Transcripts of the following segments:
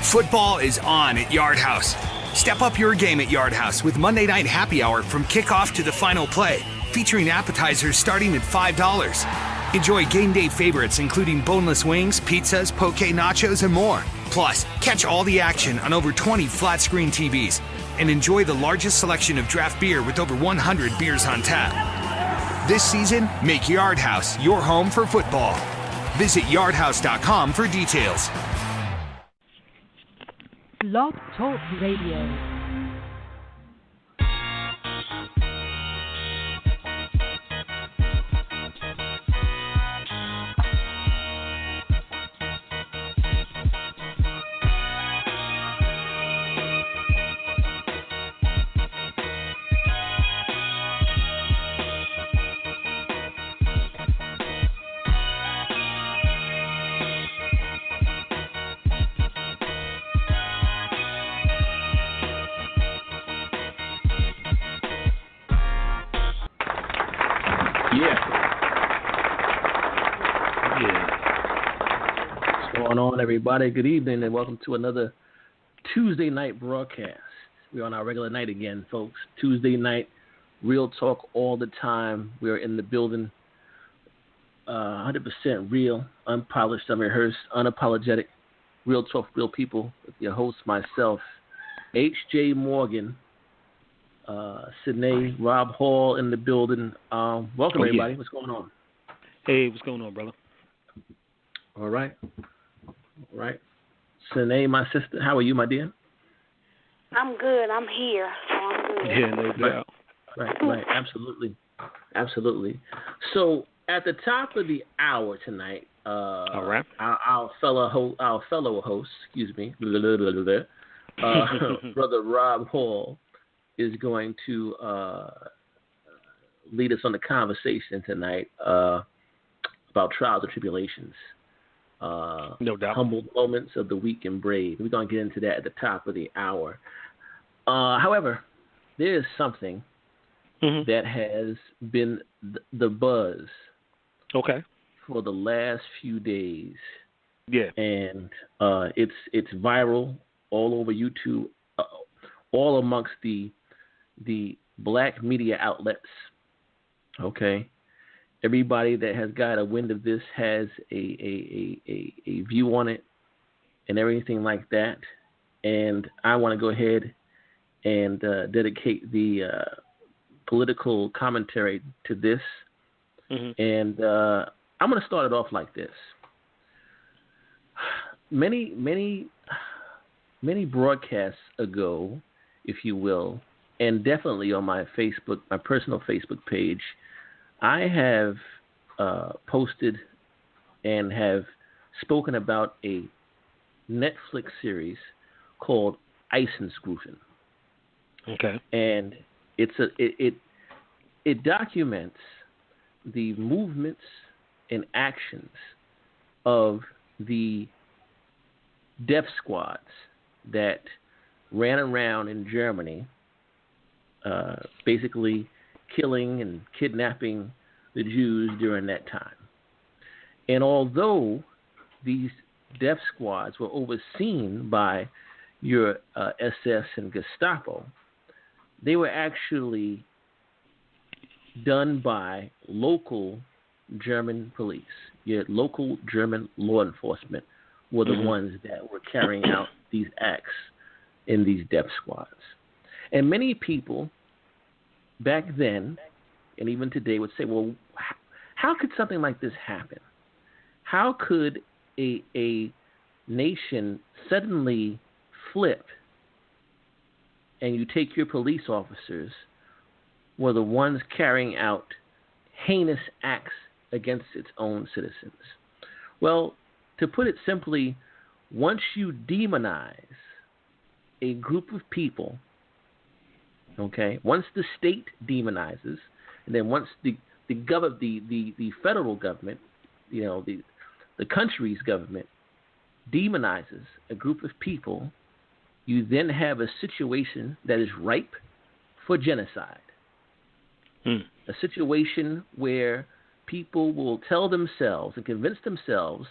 Football is on at Yard House. Step up your game at Yard House with Monday Night Happy Hour from kickoff to the final play, featuring appetizers starting at $5. Enjoy game day favorites including boneless wings, pizzas, poke nachos, and more. Plus, catch all the action on over 20 flat-screen TVs and enjoy the largest selection of draft beer with over 100 beers on tap. This season, make Yard House your home for football. Visit yardhouse.com for details. Blog Talk Radio. Everybody, good evening and welcome to another Tuesday night broadcast. We're on our regular night again, folks. Tuesday night, real talk all the time. We're in the building, 100% real, unpolished, unrehearsed, unapologetic, real talk, real people. With your host, myself, H.J. Morgan, Sydney, Rob Hall in the building. Welcome, everybody. What's going on? Hey, what's going on, brother? All right. All right. Sine, my sister, how are you, my dear? I'm good. I'm here, so I'm good. Yeah, no doubt. Right. Absolutely. So, at the top of the hour tonight, all right. our fellow host, Brother Rob Hall, is going to lead us on the conversation tonight about trials and tribulations. No doubt. Humble moments of the weak and brave. We're going to get into that at the top of the hour. However, there is something that has been the buzz for the last few days. Yeah. And it's viral all over YouTube, all amongst the black media outlets. Okay. Everybody that has got a wind of this has a view on it and everything like that. And I want to go ahead and dedicate the political commentary to this. And I'm going to start it off like this. Many broadcasts ago, if you will, and definitely on my personal Facebook page, I have posted and have spoken about a Netflix series called Eisensgrufen. Okay. And it documents the movements and actions of the death squads that ran around in Germany, basically killing and kidnapping the Jews during that time. And although these death squads were overseen by your SS and Gestapo, they were actually done by local German police. Your local German law enforcement were the ones that were carrying out these acts in these death squads. And many people back then, and even today, would say, well, how could something like this happen? How could a nation suddenly flip and you take your police officers were the ones carrying out heinous acts against its own citizens? Well, to put it simply, once you demonize a group of people, okay, once the state demonizes, and then once the federal government, the country's government demonizes a group of people, you then have a situation that is ripe for genocide. A situation where people will tell themselves and convince themselves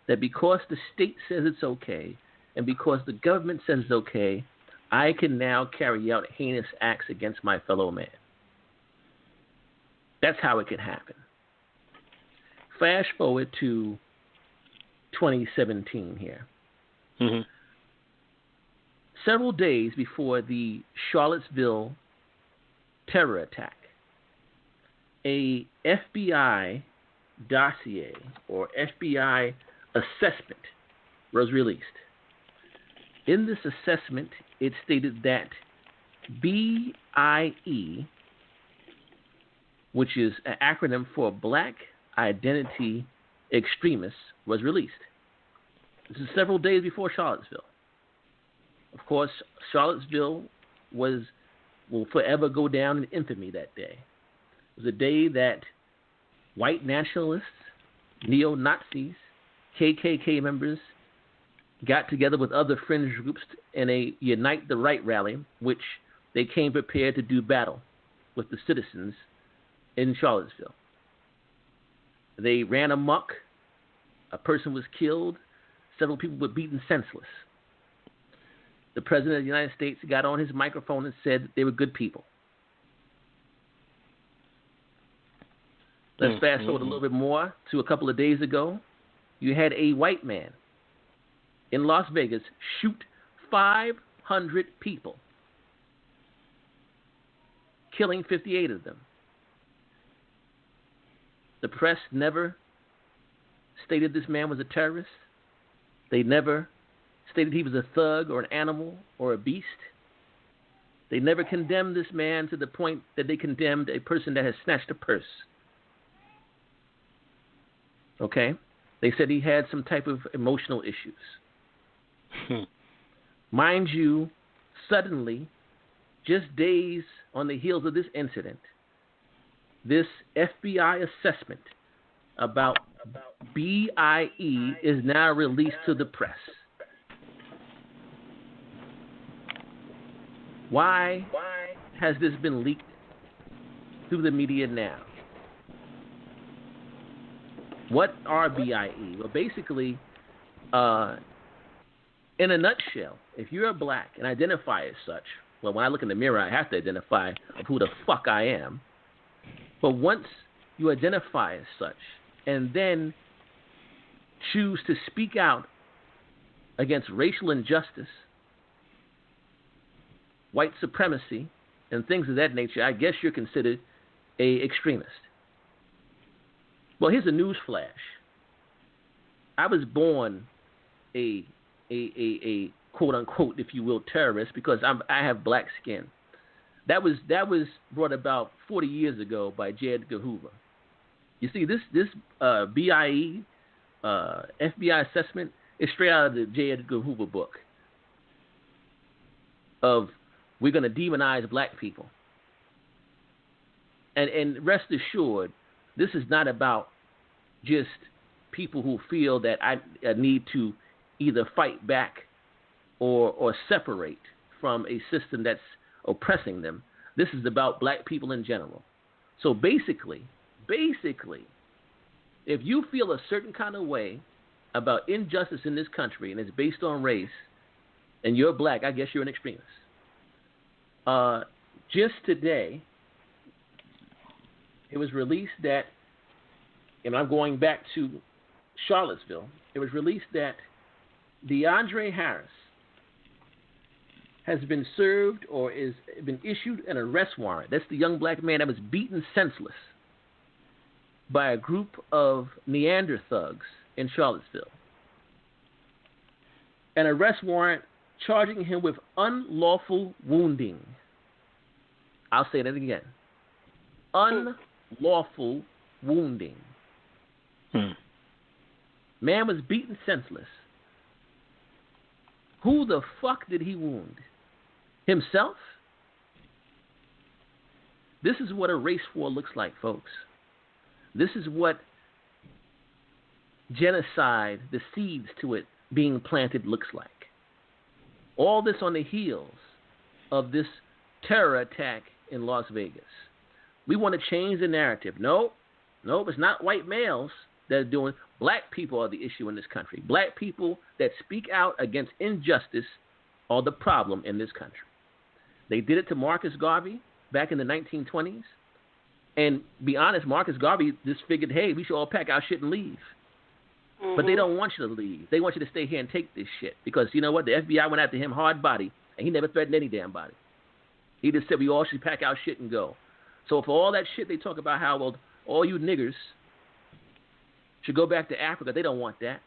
that because the state says it's okay, and because the government says it's okay, I can now carry out heinous acts against my fellow man. That's how it can happen. Fast forward to 2017 here. Mm-hmm. Several days before the Charlottesville terror attack, a FBI dossier or FBI assessment was released. In this assessment, it stated that BIE, which is an acronym for Black Identity Extremists, was released. This is several days before Charlottesville. Of course, Charlottesville will forever go down in infamy that day. It was a day that white nationalists, neo-Nazis, KKK members got together with other fringe groups in a Unite the Right rally, which they came prepared to do battle with the citizens in Charlottesville. They ran amok. A person was killed. Several people were beaten senseless. The President of the United States got on his microphone and said that they were good people. Let's fast forward a little bit more to a couple of days ago. You had a white man in Las Vegas shoot 500 people, killing 58 of them. The press never stated this man was a terrorist. They never stated he was a thug or an animal or a beast. They never condemned this man to the point that they condemned a person that has snatched a purse. Okay? They said he had some type of emotional issues. Mind you, suddenly, just days on the heels of this incident, this FBI assessment about BIE is now released to the press. Why has this been leaked through the media now? What are BIE? Well, basically, in a nutshell, if you're a black and identify as such, well, when I look in the mirror, I have to identify of who the fuck I am. But once you identify as such and then choose to speak out against racial injustice, white supremacy, and things of that nature, I guess you're considered an extremist. Well, here's a news flash. I was born a quote-unquote, if you will, terrorist because I have black skin. That was brought about 40 years ago by J. Edgar Hoover. You see, this BIE, FBI assessment is straight out of the J. Edgar Hoover book of we're going to demonize black people. And rest assured, this is not about just people who feel that I need to either fight back or separate from a system that's oppressing them. This is about black people in general. So basically, if you feel a certain kind of way about injustice in this country and it's based on race and you're black, I guess you're an extremist. Just today, it was released that, and I'm going back to Charlottesville, it was released that DeAndre Harris has been served or is been issued an arrest warrant. That's the young black man that was beaten senseless by a group of Neander thugs in Charlottesville. An arrest warrant charging him with unlawful wounding. I'll say that again. Unlawful wounding. Man was beaten senseless. Who the fuck did he wound? Himself? This is what a race war looks like, folks. This is what genocide, the seeds to it being planted, looks like. All this on the heels of this terror attack in Las Vegas. We want to change the narrative. No, it's not white males. that are doing. Black people are the issue in this country. Black people that speak out against injustice are the problem in this country. They did it to Marcus Garvey back in the 1920s. And be honest, Marcus Garvey just figured, hey, we should all pack our shit and leave. Mm-hmm. But they don't want you to leave. They want you to stay here and take this shit. Because you know what? The FBI went after him hard body, and he never threatened any damn body. He just said we all should pack our shit and go. So for all that shit they talk about how, well, all you niggers should go back to Africa, they don't want that.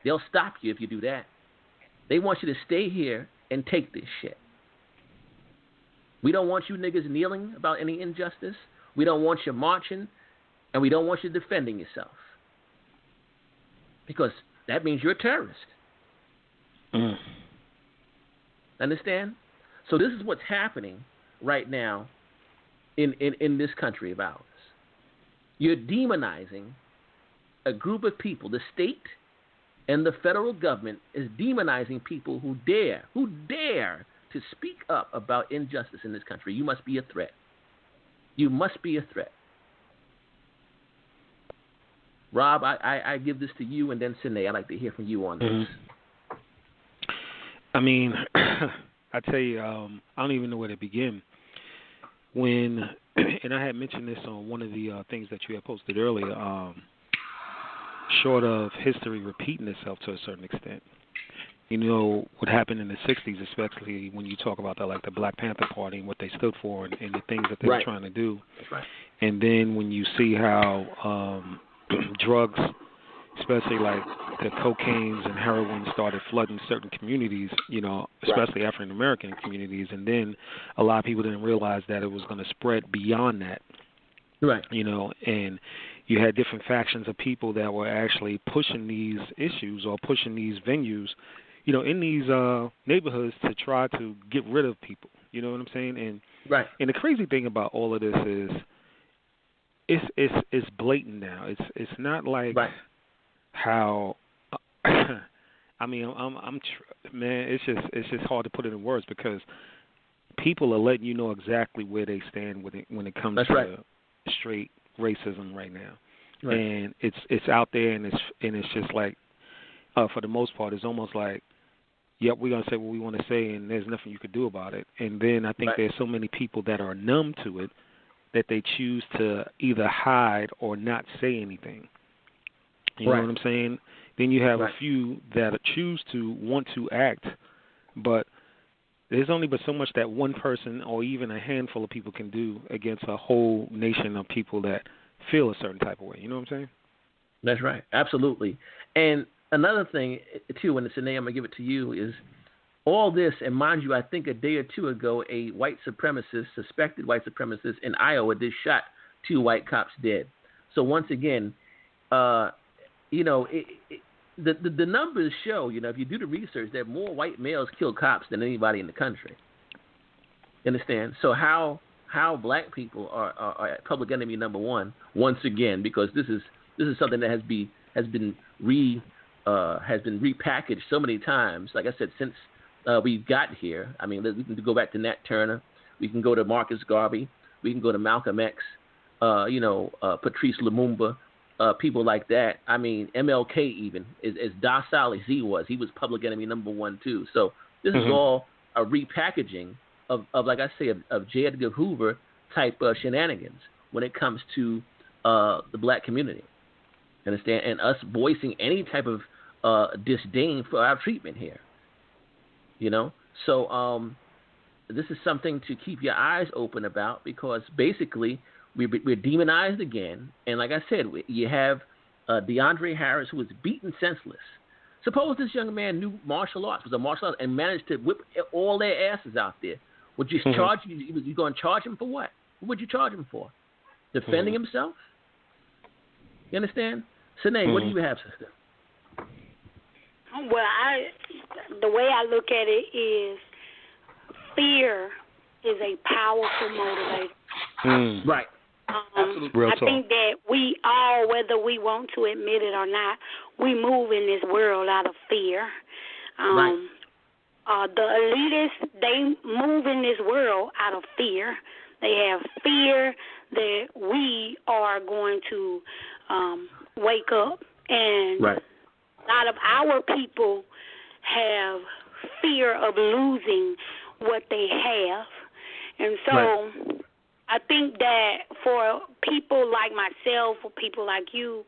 They'll stop you if you do that. They want you to stay here and take this shit. We don't want you niggas kneeling about any injustice. We don't want you marching, and we don't want you defending yourself. Because that means you're a terrorist. Mm. Understand? So this is what's happening right now in this country of ours. You're demonizing a group of people. The state and the federal government is demonizing people who dare to speak up about injustice in this country. You must be a threat. You must be a threat. Rob, I give this to you, and then Sine, I'd like to hear from you on this. Mm-hmm. I mean, I tell you, I don't even know where to begin. And I had mentioned this on one of the things that you had posted earlier, short of history repeating itself to a certain extent. You know, what happened in the 60s, especially when you talk about the Black Panther Party and what they stood for and the things that they were trying to do. That's right. And then when you see how drugs, especially like the cocaines and heroin, started flooding certain communities, you know, especially African American communities, and then a lot of people didn't realize that it was going to spread beyond that. Right. You know, and you had different factions of people that were actually pushing these issues or pushing these venues, you know, in these neighborhoods to try to get rid of people. You know what I'm saying? And and the crazy thing about all of this is it's blatant now. It's not like how I mean, man, it's just hard to put it in words because people are letting you know exactly where they stand when it comes to straight racism right now. Right. And it's out there, and it's just like for the most part, it's almost like, yep, we're gonna say what we want to say, and there's nothing you could do about it. And then I think there's so many people that are numb to it that they choose to either hide or not say anything. You know what I'm saying? Then you have a few that choose to want to act, but there's only but so much that one person or even a handful of people can do against a whole nation of people that feel a certain type of way. You know what I'm saying? That's right. Absolutely. And another thing, too, and Sine, I'm going to give it to you, is all this, and mind you, I think a day or two ago, a white supremacist, suspected white supremacist in Iowa just shot 2 white cops dead. So once again, you know, the numbers show, you know, if you do the research, that more white males kill cops than anybody in the country. You understand? So how black people are public enemy number one once again, because this is something that has been repackaged so many times. Like I said, since we got here, I mean, we can go back to Nat Turner, we can go to Marcus Garvey, we can go to Malcolm X, you know, Patrice Lumumba, people like that. I mean, MLK even, as docile as he was public enemy number one too. So this is all a repackaging of like I say, of J. Edgar Hoover type shenanigans when it comes to the black community. Understand? And us voicing any type of disdain for our treatment here. You know? So this is something to keep your eyes open about, because basically we're demonized again. And like I said, you have DeAndre Harris, who was beaten senseless. Suppose this young man knew martial arts, was a martial artist, and managed to whip all their asses out there. Would you charge? You going to charge him for what? What would you charge him for? Defending himself? You understand? Sine, what do you have, sister? Well, the way I look at it is fear is a powerful motivator. Right. I think that we all, whether we want to admit it or not, we move in this world out of fear. The elitists, they move in this world out of fear. They have fear that we are going to wake up. And right. a lot of our people have fear of losing what they have. And so right. I think that for people like myself, or people like you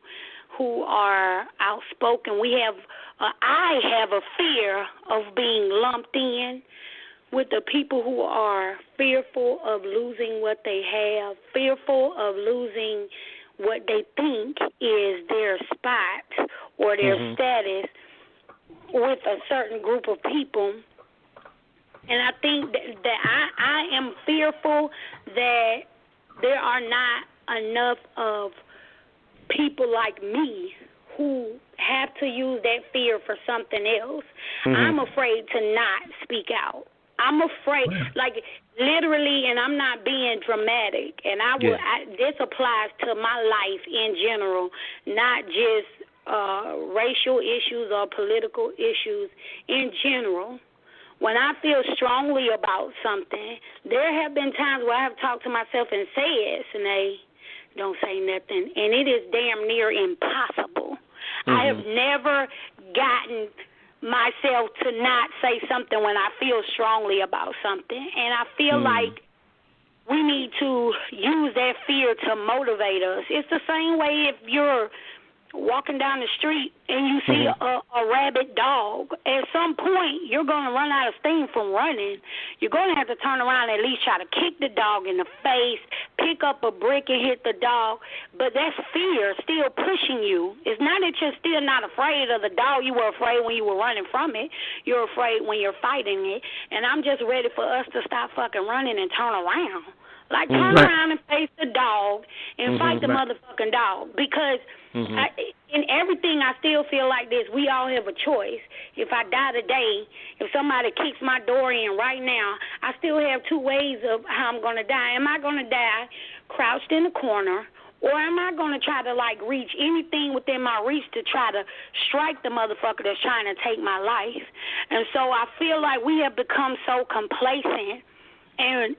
who are outspoken, I have a fear of being lumped in with the people who are fearful of losing what they have, fearful of losing what they think is their spot or their status with a certain group of people. And I think that I am fearful that there are not enough of people like me who have to use that fear for something else. I'm afraid to not speak out. I'm afraid, like literally, and I'm not being dramatic, and this applies to my life in general, not just racial issues or political issues in general. When I feel strongly about something, there have been times where I have talked to myself and said, Sinead, don't say nothing, and it is damn near impossible. I have never gotten myself to not say something when I feel strongly about something, and I feel like we need to use that fear to motivate us. It's the same way if you're walking down the street and you see a rabid dog. At some point, you're going to run out of steam from running. You're going to have to turn around and at least try to kick the dog in the face, pick up a brick and hit the dog. But that's fear still pushing you. It's not that you're still not afraid of the dog. You were afraid when you were running from it. You're afraid when you're fighting it. And I'm just ready for us to stop fucking running and turn around. Like, turn around and face the dog and fight the motherfucking dog. Because in everything, I still feel like this. We all have a choice. If I die today, if somebody kicks my door in right now, I still have two ways of how I'm going to die. Am I going to die crouched in the corner, or am I going to try to, like, reach anything within my reach to try to strike the motherfucker that's trying to take my life? And so I feel like we have become so complacent. And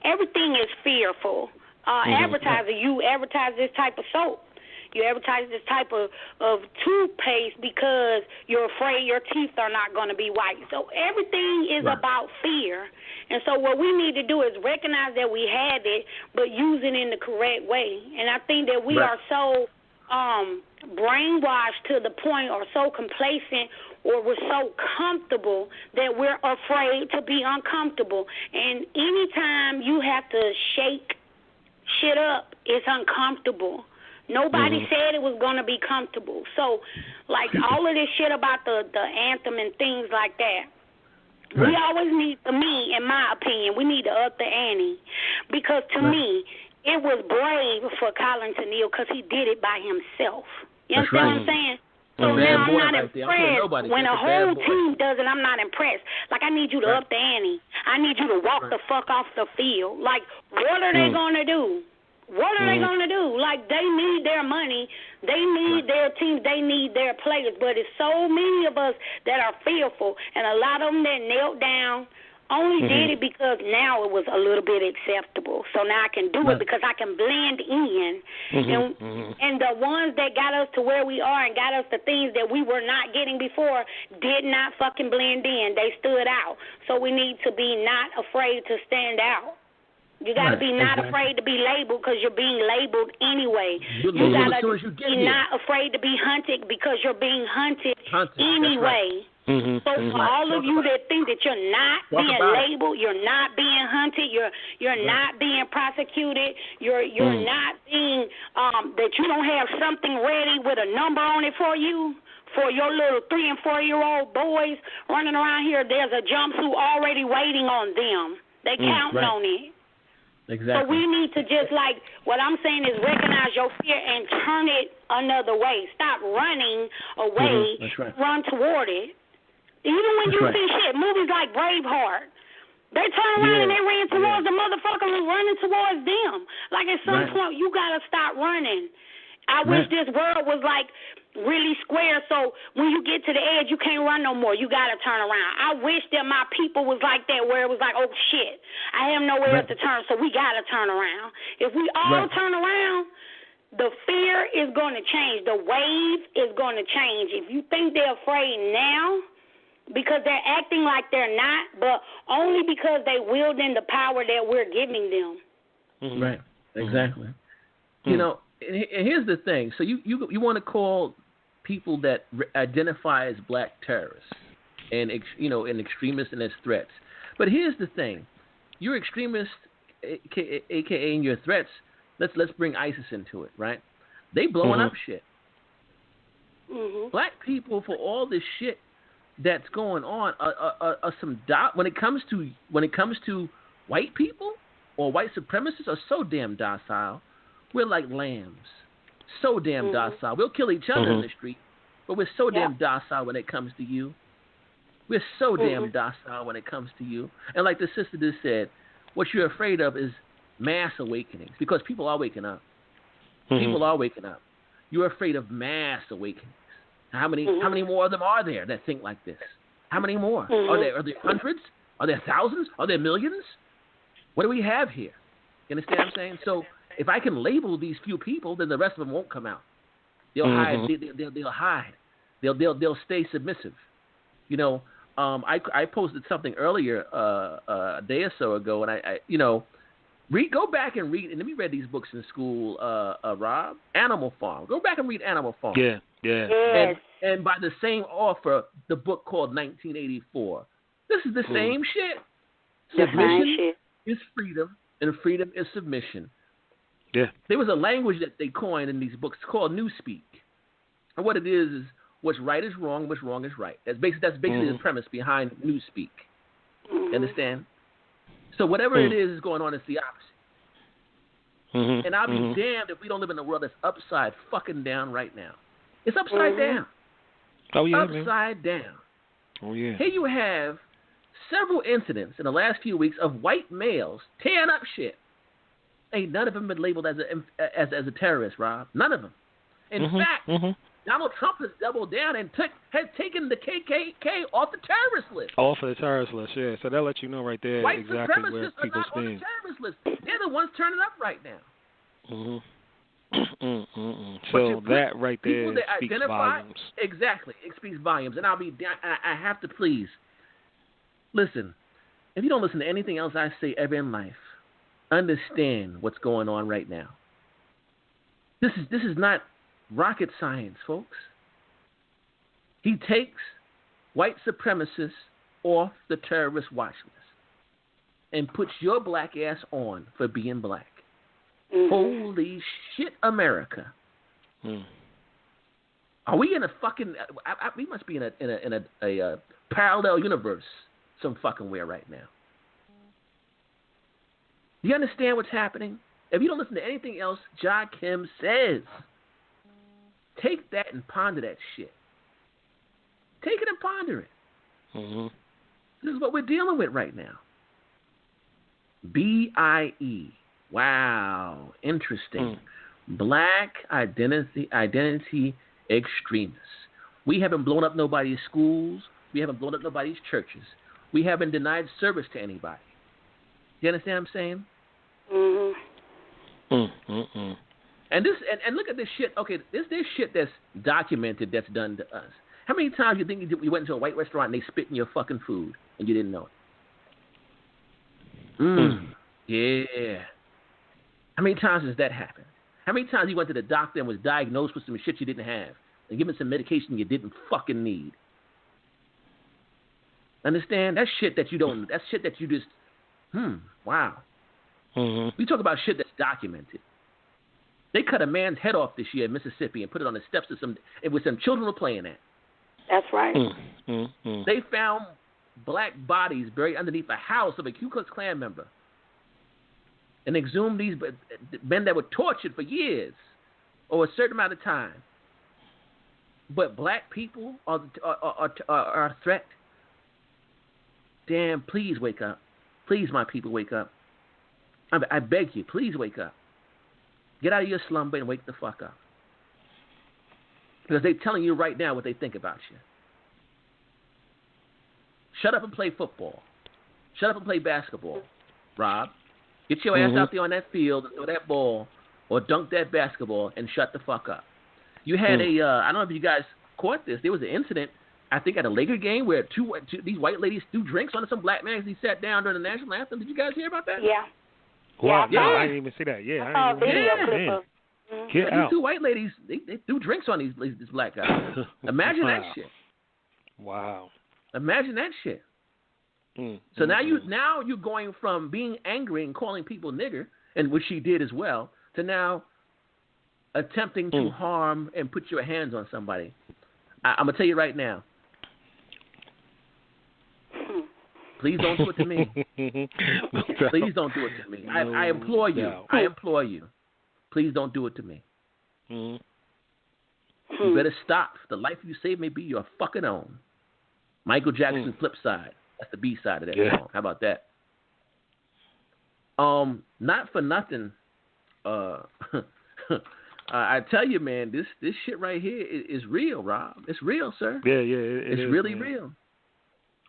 everything is fearful. Advertiser, you advertise this type of soap. You advertise this type of toothpaste because you're afraid your teeth are not going to be white. So everything is about fear. And so what we need to do is recognize that we have it, but use it in the correct way. And I think that we are so brainwashed to the point, or so complacent, or we're so comfortable that we're afraid to be uncomfortable. And anytime you have to shake shit up, it's uncomfortable. Nobody said it was going to be comfortable. So, like, all of this shit about the anthem and things like that, we always need, to me, in my opinion, we need to up the ante. Because to me, it was brave for Colin Tennille because he did it by himself. You understand what I'm saying? So now I'm not impressed. When a whole team does it, I'm not impressed. Like, I need you to up the ante. I need you to walk the fuck off the field. Like, what are they going to do? What are they going to do? Like, they need their money. They need their teams. They need their players. But it's so many of us that are fearful, and a lot of them that knelt down only did it because now it was a little bit acceptable. So now I can do it because I can blend in. And the ones that got us to where we are and got us the things that we were not getting before did not fucking blend in. They stood out. So we need to be not afraid to stand out. You got to be not afraid to be labeled because you're being labeled anyway. You got to be not afraid to be hunted because you're being hunted anyway. So for all of you that think that you're not being labeled, you're not being hunted, you're not being prosecuted, you're not being that you don't have something ready with a number on it for you. For your little 3- and 4-year-old boys running around here, there's a jumpsuit already waiting on them. They counting on it. Exactly. So we need to just, like, what I'm saying is recognize your fear and turn it another way. Stop running away. Run toward it. Even when you see shit, movies like Braveheart, they turn around and they ran towards the motherfucker who's running towards them. Like, at some point, you got to stop running. I wish this world was like really square, so when you get to the edge, you can't run no more. You got to turn around. I wish that my people was like that, where it was like, oh, shit, I have nowhere else to turn, so we got to turn around. If we all turn around, the fear is going to change. The wave is going to change. If you think they're afraid now because they're acting like they're not, but only because they wield in the power that we're giving them. Mm-hmm. Right, exactly. Mm-hmm. You know, and here's the thing. So you want to call people that identify as black terrorists and and extremists and as threats. But here's the thing: your extremists, aka in your threats. Let's bring ISIS into it, right? They blowing up shit. Mm-hmm. Black people, for all this shit that's going on, are some when it comes to white people or white supremacists are so damn docile. We're like lambs. So damn docile. We'll kill each other in the street, but we're so damn docile when it comes to you. We're so damn docile when it comes to you. And like the sister just said, what you're afraid of is mass awakenings, because people are waking up. People are waking up. You're afraid of mass awakenings. How many more of them are there that think like this? How many more? Are there hundreds? Are there thousands? Are there millions? What do we have here? You understand what I'm saying? So if I can label these few people, then the rest of them won't come out. They'll hide. They'll hide. They'll stay submissive. You know, I posted something earlier a day or so ago, and I go back and read. And we read these books in school, Rob. Animal Farm. Go back and read Animal Farm. Yeah. Yes. And by the same author, the book called 1984. This is the same shit. Submission is freedom, and freedom is submission. Yeah. There was a language that they coined in these books called Newspeak. And what it is what's right is wrong, what's wrong is right. That's basically the premise behind Newspeak. You understand? So whatever it is going on, it's the opposite. And I'll be damned if we don't live in a world that's upside fucking down right now. It's upside down. Oh, yeah, upside down. Oh, yeah. Here you have several incidents in the last few weeks of white males tearing up shit. Ain't none of them been labeled as a terrorist, Rob. None of them. In fact, Donald Trump has doubled down and has taken the KKK off the terrorist list. Off of the terrorist list, yeah. So that lets you know right there white exactly where supremacists people are not stand. on the terrorist list. They're the ones turning up right now. So that right there that speaks identify, volumes. Exactly. It speaks volumes. And I have to please listen. If you don't listen to anything else I say ever in life, understand what's going on right now. This is not rocket science, folks. He takes white supremacists off the terrorist watch list and puts your black ass on for being black. Holy shit, America! Are we in a fucking? We must be in a parallel universe, some fucking where right now. Do you understand what's happening? If you don't listen to anything else Joakim says, take that and ponder that shit. Take it and ponder it. This is what we're dealing with right now. BIE. Wow, interesting. Black identity extremists. We haven't blown up nobody's schools. We haven't blown up nobody's churches. We haven't denied service to anybody. You understand what I'm saying? And this, and look at this shit. Okay, this shit that's documented that's done to us. How many times you think you went into a white restaurant and they spit in your fucking food and you didn't know it? Yeah. How many times has that happened? How many times you went to the doctor and was diagnosed with some shit you didn't have and given some medication you didn't fucking need? Understand? That's shit that you don't. That's shit that you just. Wow. We talk about shit that's documented. They cut a man's head off this year in Mississippi and put it on the steps of some children were playing at. That's right. They found black bodies buried underneath a house of a Ku Klux Klan member. And exhumed these men that were tortured for years or a certain amount of time. But black people are a threat. Damn, please wake up. Please, my people, wake up. I beg you, please wake up. Get out of your slumber and wake the fuck up. Because they're telling you right now what they think about you. Shut up and play football. Shut up and play basketball, Rob. Get your ass out there on that field and throw that ball or dunk that basketball and shut the fuck up. You had I don't know if you guys caught this. There was an incident, I think, at a Laker game where these white ladies threw drinks on some black man as he sat down during the national anthem. Did you guys hear about that? Yeah. Wow, Yeah, I didn't even see that. Yeah, I saw a video clip of. Get out. These two white ladies, they threw drinks on these black guys. Imagine that shit. Wow. Imagine that shit. So now you're going from being angry and calling people nigger, and which she did as well, to now attempting to harm and put your hands on somebody. I'm gonna tell you right now. Please don't do it to me. Please don't do it to me. I implore you. I implore you. Please don't do it to me. You better stop. The life you save may be your fucking own. Michael Jackson's Flip Side. That's the B side of that song. How about that? Not for nothing. I tell you, man, this shit right here is real, Rob. It's real, sir. Yeah, it's really real.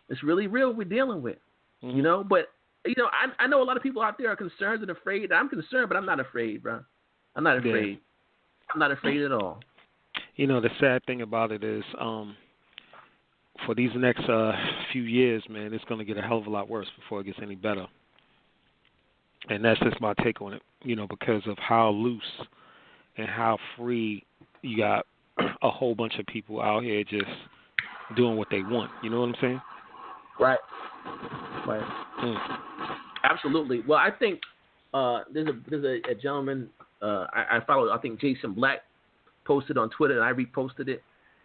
It's really real. We're dealing with, you know. But you know, I know a lot of people out there are concerned and afraid. I'm concerned, but I'm not afraid, bro. I'm not afraid. Yeah. I'm not afraid at all. You know, the sad thing about it is, for these next few years, man, it's going to get a hell of a lot worse before it gets any better. And that's just my take on it, you know, because of how loose and how free you got a whole bunch of people out here just doing what they want. You know what I'm saying? Right. Absolutely. Well, I think there's a gentleman I follow. I think Jason Black posted on Twitter, and I reposted it.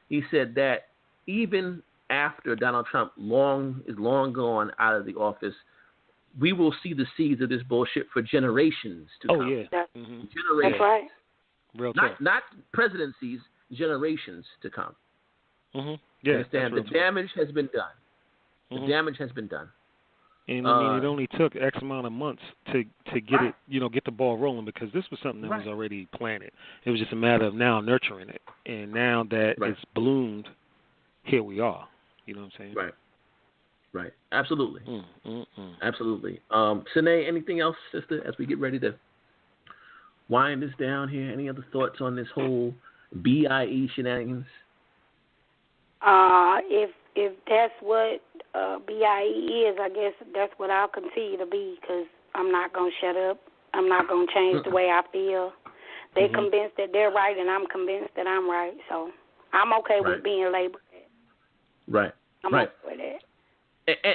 He said that even after Donald Trump is long gone out of the office, we will see the seeds of this bullshit for generations to come. Oh, yeah. Generations. That's right. Real talk. Not presidencies, generations to come. Yeah. Understand? The damage has been done. The damage has been done. And I mean, it only took X amount of months to get it, you know, get the ball rolling, because this was something that was already planted. It was just a matter of now nurturing it, and now that it's bloomed, here we are. You know what I'm saying? Right. Absolutely. Absolutely. Sine, anything else, sister, as we get ready to wind this down here? Any other thoughts on this whole BIE shenanigans? If that's what BIE is, I guess that's what I'll continue to be, because I'm not going to shut up. I'm not going to change the way I feel. They're convinced that they're right, and I'm convinced that I'm right. So I'm okay with being labeled that. Right. I'm okay with that.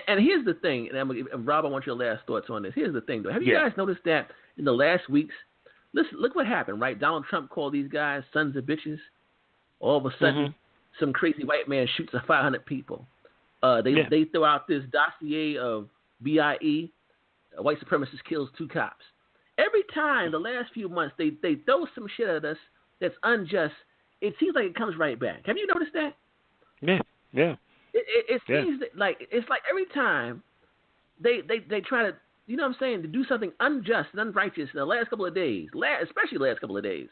And here's the thing, and Rob, I want your last thoughts on this. Here's the thing, though. Have you guys noticed that in the last weeks, look what happened, right? Donald Trump called these guys sons of bitches. All of a sudden, some crazy white man shoots 500 people. They throw out this dossier of BIE, white supremacist kills 2 cops. Every time, the last few months, they throw some shit at us that's unjust. It seems like it comes right back. Have you noticed that? Yeah. It seems like it's like every time they try to, you know what I'm saying, to do something unjust and unrighteous in the last couple of days, especially the last couple of days,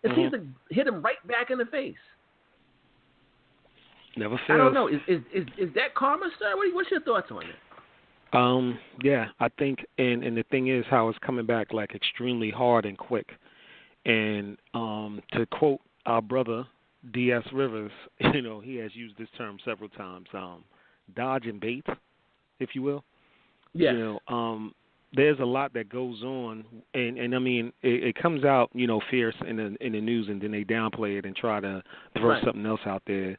it seems to hit them right back in the face. Never fails. I don't know. Is that karma, sir? What's your thoughts on it? Yeah, I think, and the thing is how it's coming back like extremely hard and quick. And to quote our brother D.S. Rivers, you know, he has used this term several times, dodge and bait, if you will. Yeah. You know, there's a lot that goes on, and I mean, it comes out, you know, fierce in the news, and then they downplay it and try to throw something else out there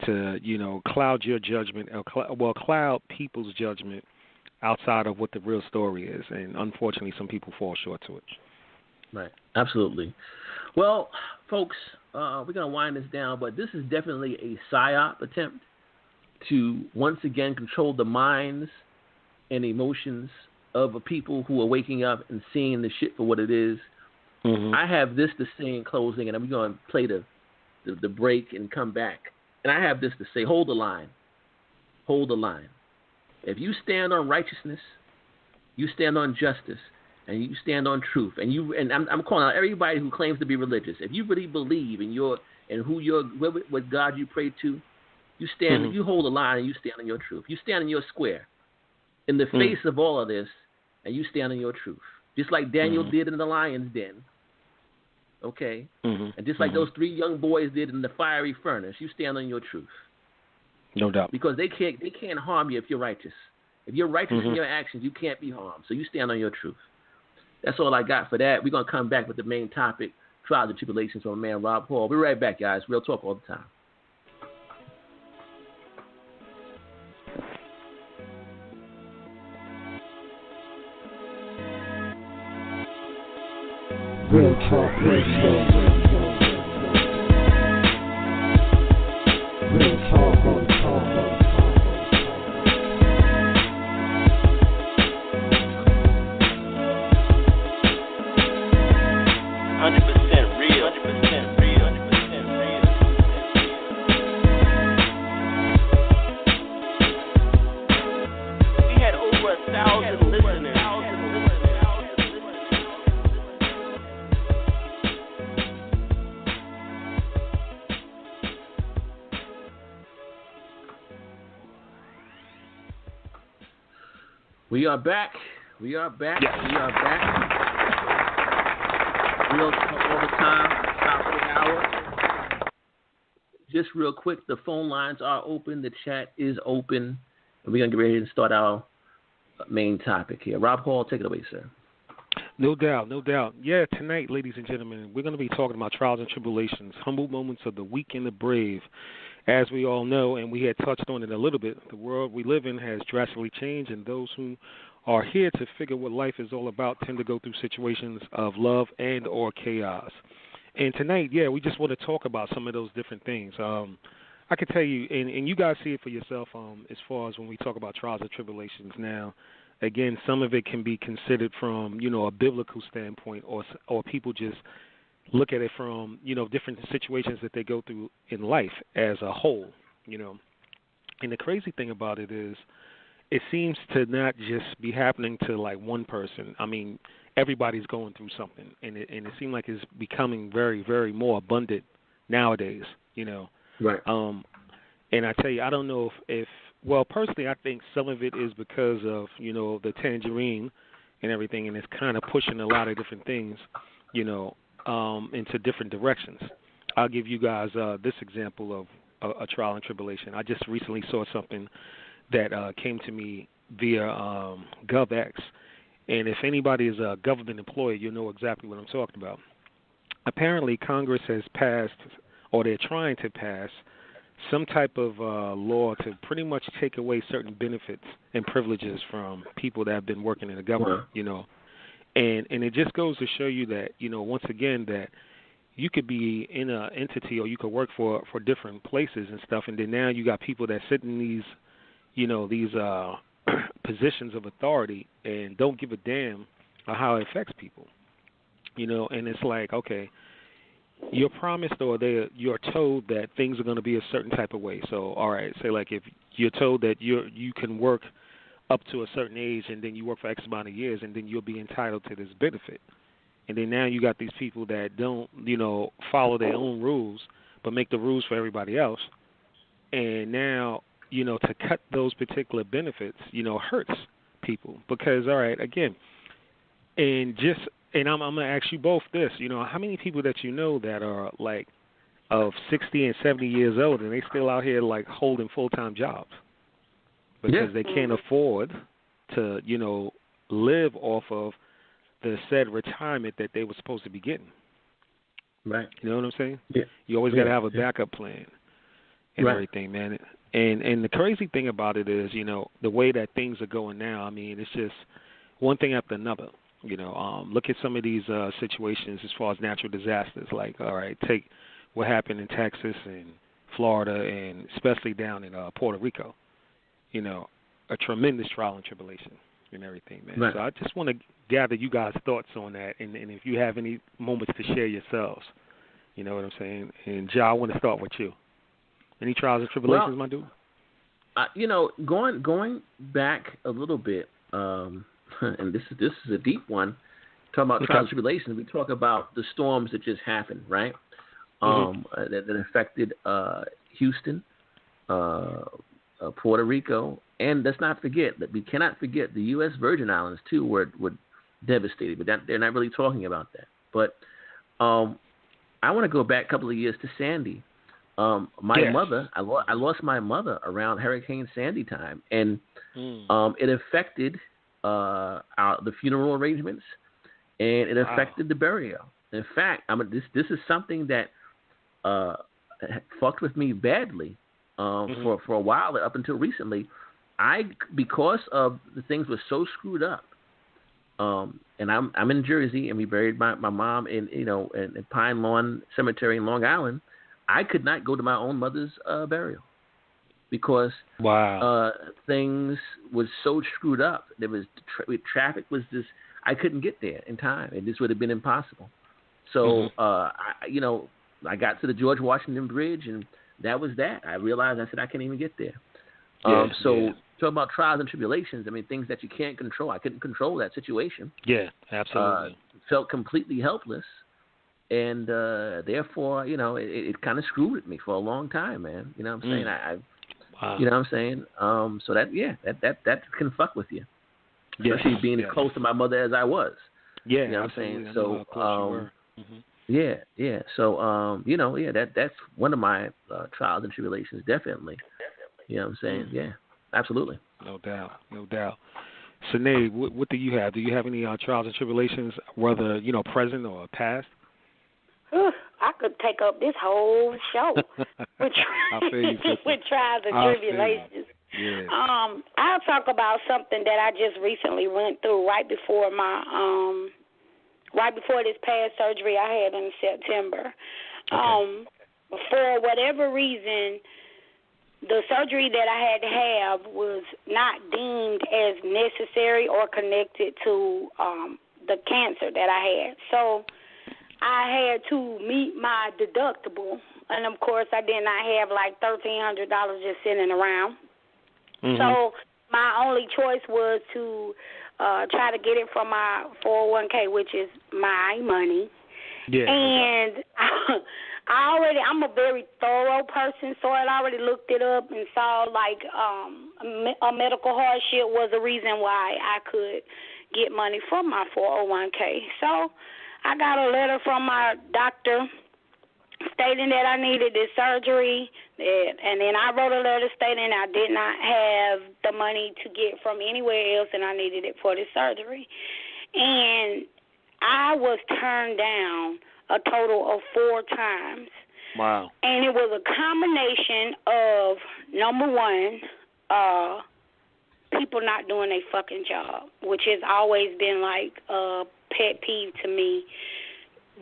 to, you know, cloud your judgment, or cloud people's judgment outside of what the real story is. And unfortunately, some people fall short to it. Right. Absolutely. Well, folks, we're going to wind this down, but this is definitely a PSYOP attempt to once again control the minds and emotions of the people who are waking up and seeing the shit for what it is. I have this to say in closing, and I'm going to play the break and come back. And I have this to say: hold the line. Hold the line. If you stand on righteousness, you stand on justice, and you stand on truth, and I'm calling out everybody who claims to be religious. If you really believe in your and what God you pray to, you stand, you hold the line, and you stand on your truth. You stand in your square, in the face of all of this, and you stand on your truth, just like Daniel did in the lion's den. Okay, and just like those 3 young boys did in the fiery furnace, you stand on your truth. No doubt. Because they can't harm you if you're righteous. If you're righteous in your actions, you can't be harmed. So you stand on your truth. That's all I got for that. We're gonna come back with the main topic, trials and tribulations, from my man Rob Hall. We'll be right back, guys. Real talk all the time. Real Talk Radio. Real Talk on Talk. 100% real. 100% real. 100% real. We had over 1,000 listeners. We are back. We are back. Real talk all the time. Top of the hour. Just real quick, the phone lines are open. The chat is open. And we're going to get ready to start our main topic here. Rob Hall, take it away, sir. No doubt. Yeah, tonight, ladies and gentlemen, we're going to be talking about trials and tribulations, humble moments of the weak and the brave. As we all know, and we had touched on it a little bit, the world we live in has drastically changed, and those who are here to figure what life is all about tend to go through situations of love and or chaos. And tonight, we just want to talk about some of those different things. I can tell you, and you guys see it for yourself as far as when we talk about trials and tribulations now. Again, some of it can be considered from, a biblical standpoint, or people just look at it from, different situations that they go through in life as a whole, And the crazy thing about it is it seems to not just be happening to, like, one person. I mean, everybody's going through something, and it seems like it's becoming very, very more abundant nowadays, Right. And I tell you, I don't know if well, personally, I think some of it is because of, the tangerine and everything, and it's kind of pushing a lot of different things, into different directions. I'll give you guys this example of a trial and tribulation. I just recently saw something that came to me via GovX, and if anybody is a government employee, you'll know exactly what I'm talking about. Apparently, Congress has passed, or they're trying to pass, some type of law to pretty much take away certain benefits and privileges from people that have been working in the government, And it just goes to show you that, once again, that you could be in an entity or you could work for different places and stuff, and then now you got people that sit in these, these positions of authority and don't give a damn how it affects people, and it's like, okay, you're promised or you're told that things are going to be a certain type of way. So, all right, say like if you're told that you can work up to a certain age and then you work for X amount of years and then you'll be entitled to this benefit. And then now you got these people that don't, follow their own rules but make the rules for everybody else. And now, to cut those particular benefits, hurts people because, all right, again, and I'm going to ask you both this, how many people that that are like of 60 and 70 years old and they still out here like holding full-time jobs because they can't afford to, live off of the said retirement that they were supposed to be getting. Right. You know what I'm saying? Yeah. You always got to have a backup plan and everything, man. And the crazy thing about it is, the way that things are going now, I mean, it's just one thing after another. Look at some of these situations as far as natural disasters. Like, all right, take what happened in Texas and Florida and especially down in Puerto Rico. A tremendous trial and tribulation and everything, man. Right. So I just want to gather you guys' thoughts on that, and if you have any moments to share yourselves, you know what I'm saying? And, Ja, I want to start with you. Any trials and tribulations, my dude? Going back a little bit, and this is a deep one. Talking about trials and tribulations, we talk about the storms that just happened, right? that affected Houston, Puerto Rico, and let's not forget that we cannot forget the U.S. Virgin Islands too, were devastated. But they're not really talking about that. But I want to go back a couple of years to Sandy. My mother, I lost my mother around Hurricane Sandy time, and it affected the funeral arrangements, and it affected the burial. In fact, this is something that fucked with me badly for a while, up until recently. Because of the things were so screwed up, and I'm in Jersey, and we buried my mom in Pine Lawn Cemetery in Long Island. I could not go to my own mother's burial because things was so screwed up. There was traffic was just, I couldn't get there in time, and this would have been impossible. So I got to the George Washington Bridge, and that was that. I realized, I said, I can't even get there. Talking about trials and tribulations, I mean, things that you can't control. I couldn't control that situation. Yeah, absolutely. Felt completely helpless. And therefore, it kind of screwed with me for a long time, man. You know what I'm saying? You know what I'm saying? So that can fuck with you, especially being as close to my mother as I was. Yeah, you know what I'm saying? So, So, that's one of my trials and tribulations, definitely. You know what I'm saying? Yeah, absolutely. No doubt. Sinead, what do you have? Do you have any trials and tribulations, whether present or past? I could take up this whole show with trials and tribulations. Yeah. I'll talk about something that I just recently went through right before this past surgery I had in September. Okay. For whatever reason, the surgery that I had to have was not deemed as necessary or connected to the cancer that I had. So I had to meet my deductible, and of course I did not have like $1,300 just sitting around. Mm-hmm. So my only choice was to try to get it from my 401k, which is my money. Yeah. And I'm a very thorough person, so I already looked it up and saw like a medical hardship was a reason why I could get money from my 401k. So I got a letter from my doctor stating that I needed this surgery, and then I wrote a letter stating I did not have the money to get from anywhere else and I needed it for this surgery. And I was turned down a total of 4 times. Wow. And it was a combination of, number one, people not doing their fucking job, which has always been like a pet peeve to me.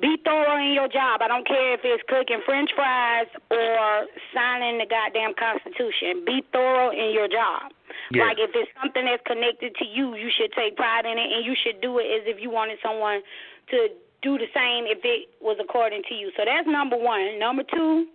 Be thorough in your job. I don't care if it's cooking French fries or signing the goddamn Constitution. Be thorough in your job. Yeah. Like if it's something that's connected to you, you should take pride in it, and you should do it as if you wanted someone to do the same if it was according to you. So that's number one. Number two,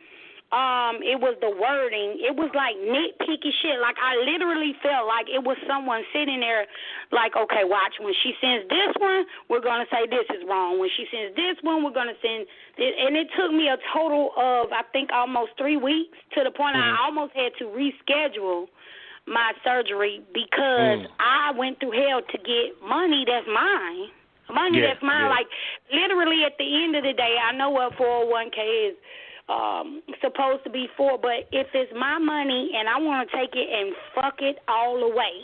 it was the wording. It was like nitpicky shit. Like I literally felt like it was someone sitting there like, okay, watch, when she sends this one, we're going to say this is wrong. When she sends this one, we're going to send this. And it took me a total of, I think, almost 3 weeks, to the point I almost had to reschedule my surgery because I went through hell to get money that's mine. Money that's mine. Like literally at the end of the day, I know what 401k is supposed to be for, but if it's my money and I want to take it and fuck it all away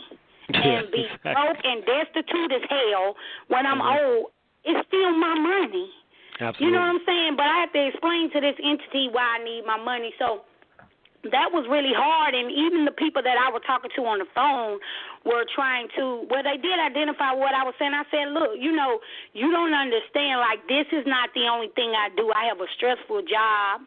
and be broke and destitute as hell when I'm old, it's still my money. Absolutely. You know what I'm saying? But I have to explain to this entity why I need my money. So that was really hard, and even the people that I was talking to on the phone were trying to, well, they did identify what I was saying. I said, look, you don't understand, like, this is not the only thing I do. I have a stressful job.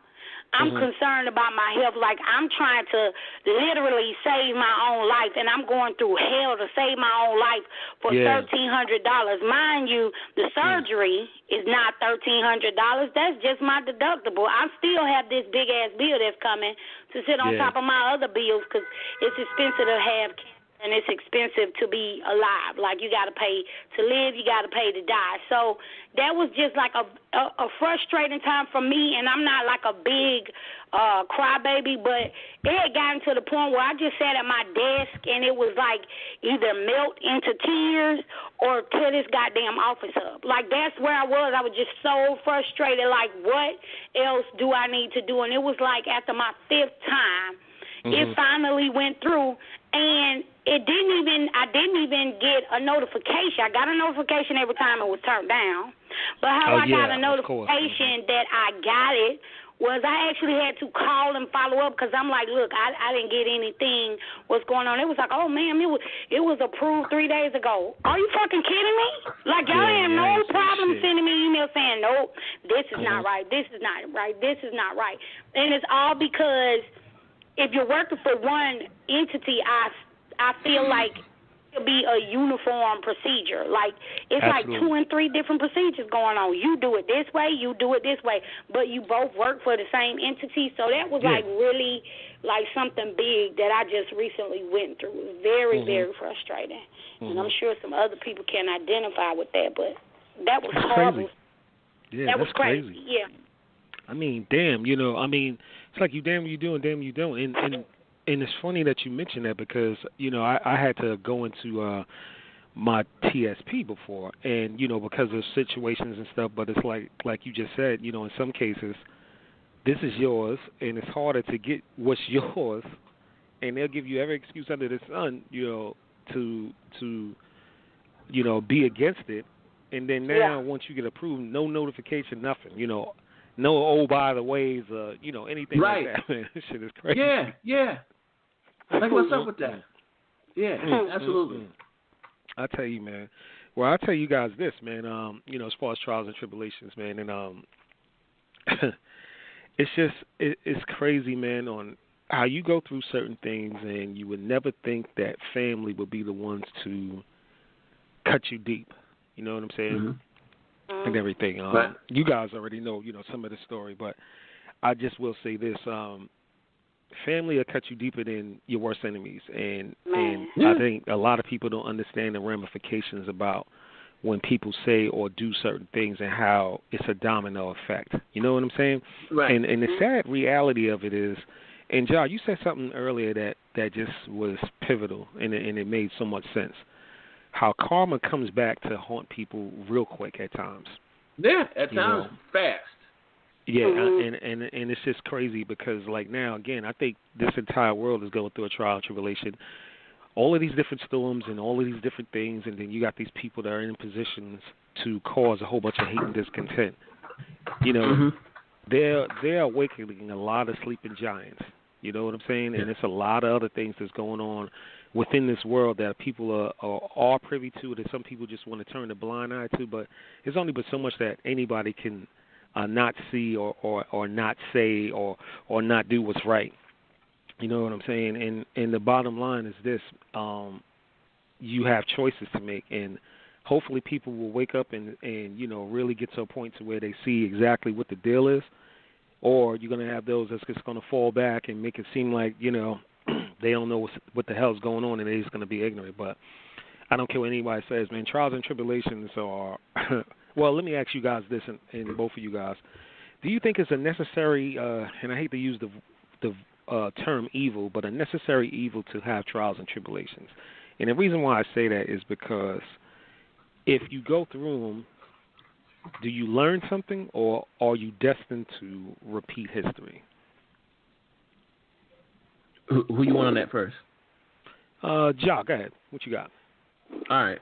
I'm concerned about my health. Like, I'm trying to literally save my own life, and I'm going through hell to save my own life for $1,300. Mind you, the surgery is not $1,300. That's just my deductible. I still have this big-ass bill that's coming to sit on top of my other bills because it's expensive to have and it's expensive to be alive. Like, you got to pay to live, you got to pay to die. So that was just like a frustrating time for me, and I'm not like a big crybaby, but it had gotten to the point where I just sat at my desk, and it was like either melt into tears or tear this goddamn office up. Like, that's where I was. I was just so frustrated, like, what else do I need to do? And it was like after my 5th time, it finally went through, and I didn't even get a notification. I got a notification every time it was turned down. But how I got a notification that I got it was I actually had to call and follow up, because I'm like, look, I didn't get anything. What's going on? It was like, oh, ma'am, it was approved 3 days ago. Are you fucking kidding me? Like, y'all had no problem sending me emails saying, nope, this is not right, this is not right, this is not right. And it's all because if you're working for one entity, I feel like it'll be a uniform procedure. Like, it's like 2 and 3 different procedures going on. You do it this way, you do it this way, but you both work for the same entity. So that was like really like something big that I just recently went through. It was very, very frustrating. And I'm sure some other people can identify with that, but that was horrible. Yeah, that was that's crazy. Yeah. I mean, damn, it's like you damn you do and damn you don't. And it's funny that you mentioned that, because, I had to go into my TSP before, and, because of situations and stuff, but it's like you just said, in some cases, this is yours, and it's harder to get what's yours, and they'll give you every excuse under the sun, to be against it. And then now, once you get approved, no notification, nothing, no, by the ways, anything like that. Man, this shit is crazy. Yeah. Like, what's up with that? Yeah, absolutely. I tell you, man. Well, I'll tell you guys this, man. As far as trials and tribulations, man, and it's crazy, man, on how you go through certain things, and you would never think that family would be the ones to cut you deep. You know what I'm saying? And everything. You guys already know, some of the story, but I just will say this: family will cut you deeper than your worst enemies, and I think a lot of people don't understand the ramifications about when people say or do certain things and how it's a domino effect. You know what I'm saying? Right. And the sad reality of it is, and John, you said something earlier that just was pivotal, and it made so much sense. How karma comes back to haunt people real quick at times. Yeah, at times fast. Yeah, and it's just crazy because, like, now, again, I think this entire world is going through a trial and tribulation. All of these different storms and all of these different things, and then you got these people that are in positions to cause a whole bunch of hate and discontent. They're awakening a lot of sleeping giants. You know what I'm saying? And it's a lot of other things that's going on within this world that people are privy to, that some people just want to turn a blind eye to, but it's only but so much that anybody can not see or not say or not do what's right. You know what I'm saying? And the bottom line is this: you have choices to make, and hopefully people will wake up and really get to a point to where they see exactly what the deal is, or you're going to have those that's just going to fall back and make it seem like they don't know what the hell's going on, and they're just going to be ignorant. But I don't care what anybody says, man. Trials and tribulations are well, let me ask you guys this, and both of you guys. Do you think it's a necessary, and I hate to use the term evil, but a necessary evil to have trials and tribulations? And the reason why I say that is because if you go through them, do you learn something, or are you destined to repeat history? Who you want on that first? Ja, go ahead. What you got? All right.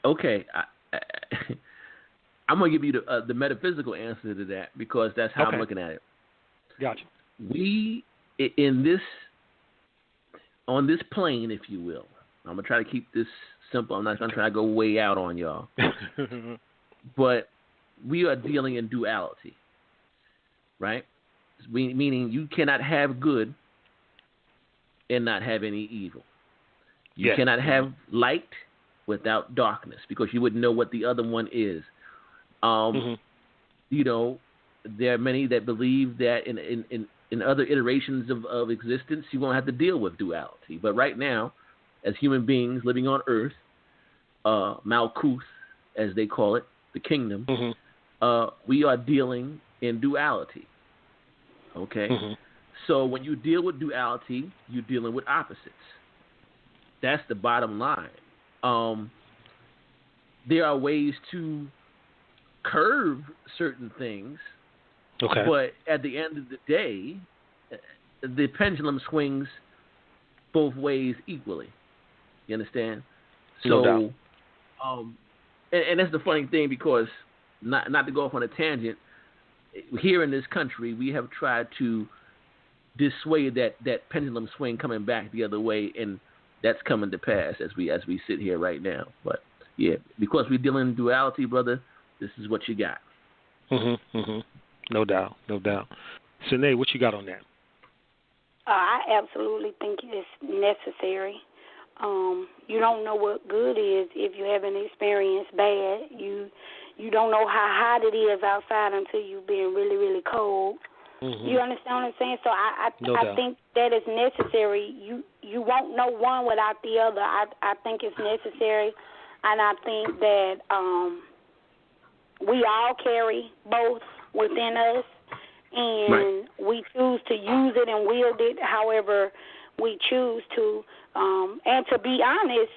Okay. I'm going to give you the metaphysical answer to that, because that's how I'm looking at it. Gotcha. We, on this plane, if you will, I'm going to try to keep this simple. I'm not going to try to go way out on y'all. But we are dealing in duality, right? Meaning you cannot have good and not have any evil. You cannot have light without darkness, because you wouldn't know what the other one is. There are many that believe that in in other iterations of existence, you won't have to deal with duality. But right now, as human beings living on Earth, Malkuth, as they call it, the kingdom, we are dealing in duality. Okay? So when you deal with duality, you're dealing with opposites. That's the bottom line. There are ways to curve certain things, but at the end of the day, the pendulum swings both ways equally. You understand? No doubt. And that's the funny thing, because not to go off on a tangent, here in this country, we have tried to dissuade that pendulum swing coming back the other way, and that's coming to pass as we sit here right now. But yeah, because we're dealing in duality, brother, this is what you got. No doubt. Sinead, what you got on that? I absolutely think it's necessary. You don't know what good is if you haven't experienced bad. You don't know how hot it is outside until you've been really, really cold. You understand what I'm saying? So I think that is necessary. You won't know one without the other. I think it's necessary, and I think that we all carry both within us, and we choose to use it and wield it however we choose to. And to be honest,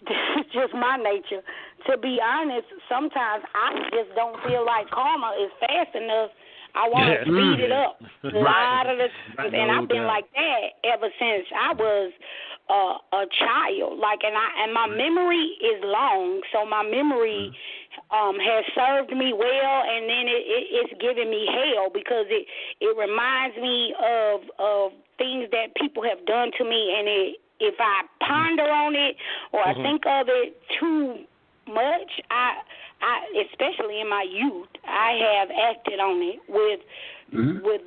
this is just my nature. To be honest, sometimes I just don't feel like karma is fast enough. I want to speed it up a lot of the times, and I've been like that ever since I was a child. Like, and my memory is long, so my memory has served me well, and then it's giving me hell because it reminds me of things that people have done to me, and if I ponder on it or I think of it too much, I especially in my youth, I have acted on it with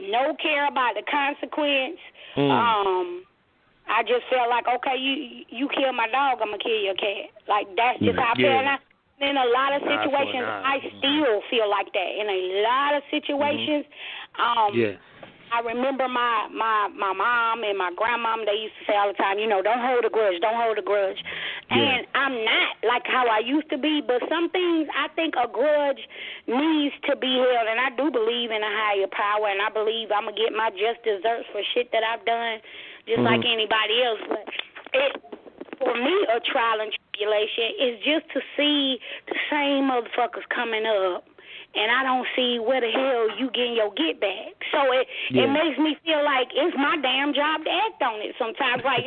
no care about the consequence. I just felt like, okay, you kill my dog, I'm gonna kill your cat. Like, that's just how I feel. And in a lot of situations, I still feel like that. In a lot of situations, I remember my mom and my grandmom, they used to say all the time, don't hold a grudge. And I'm not like how I used to be, but some things I think a grudge needs to be held, and I do believe in a higher power, and I believe I'm going to get my just desserts for shit that I've done just like anybody else. But for me, a trial and tribulation is just to see the same motherfuckers coming up, and I don't see where the hell you getting your get back. So it makes me feel like it's my damn job to act on it sometimes. Like,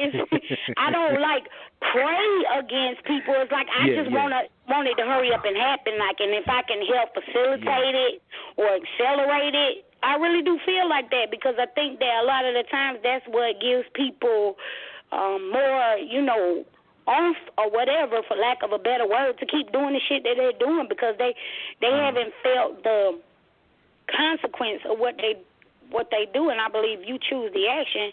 I don't like pray against people. It's like I just want it to hurry up and happen. Like, and if I can help facilitate it or accelerate it, I really do feel like that, because I think that a lot of the times that's what gives people more, oomph or whatever, for lack of a better word, to keep doing the shit that they're doing, because they haven't felt the consequence of what they do. And I believe you choose the action,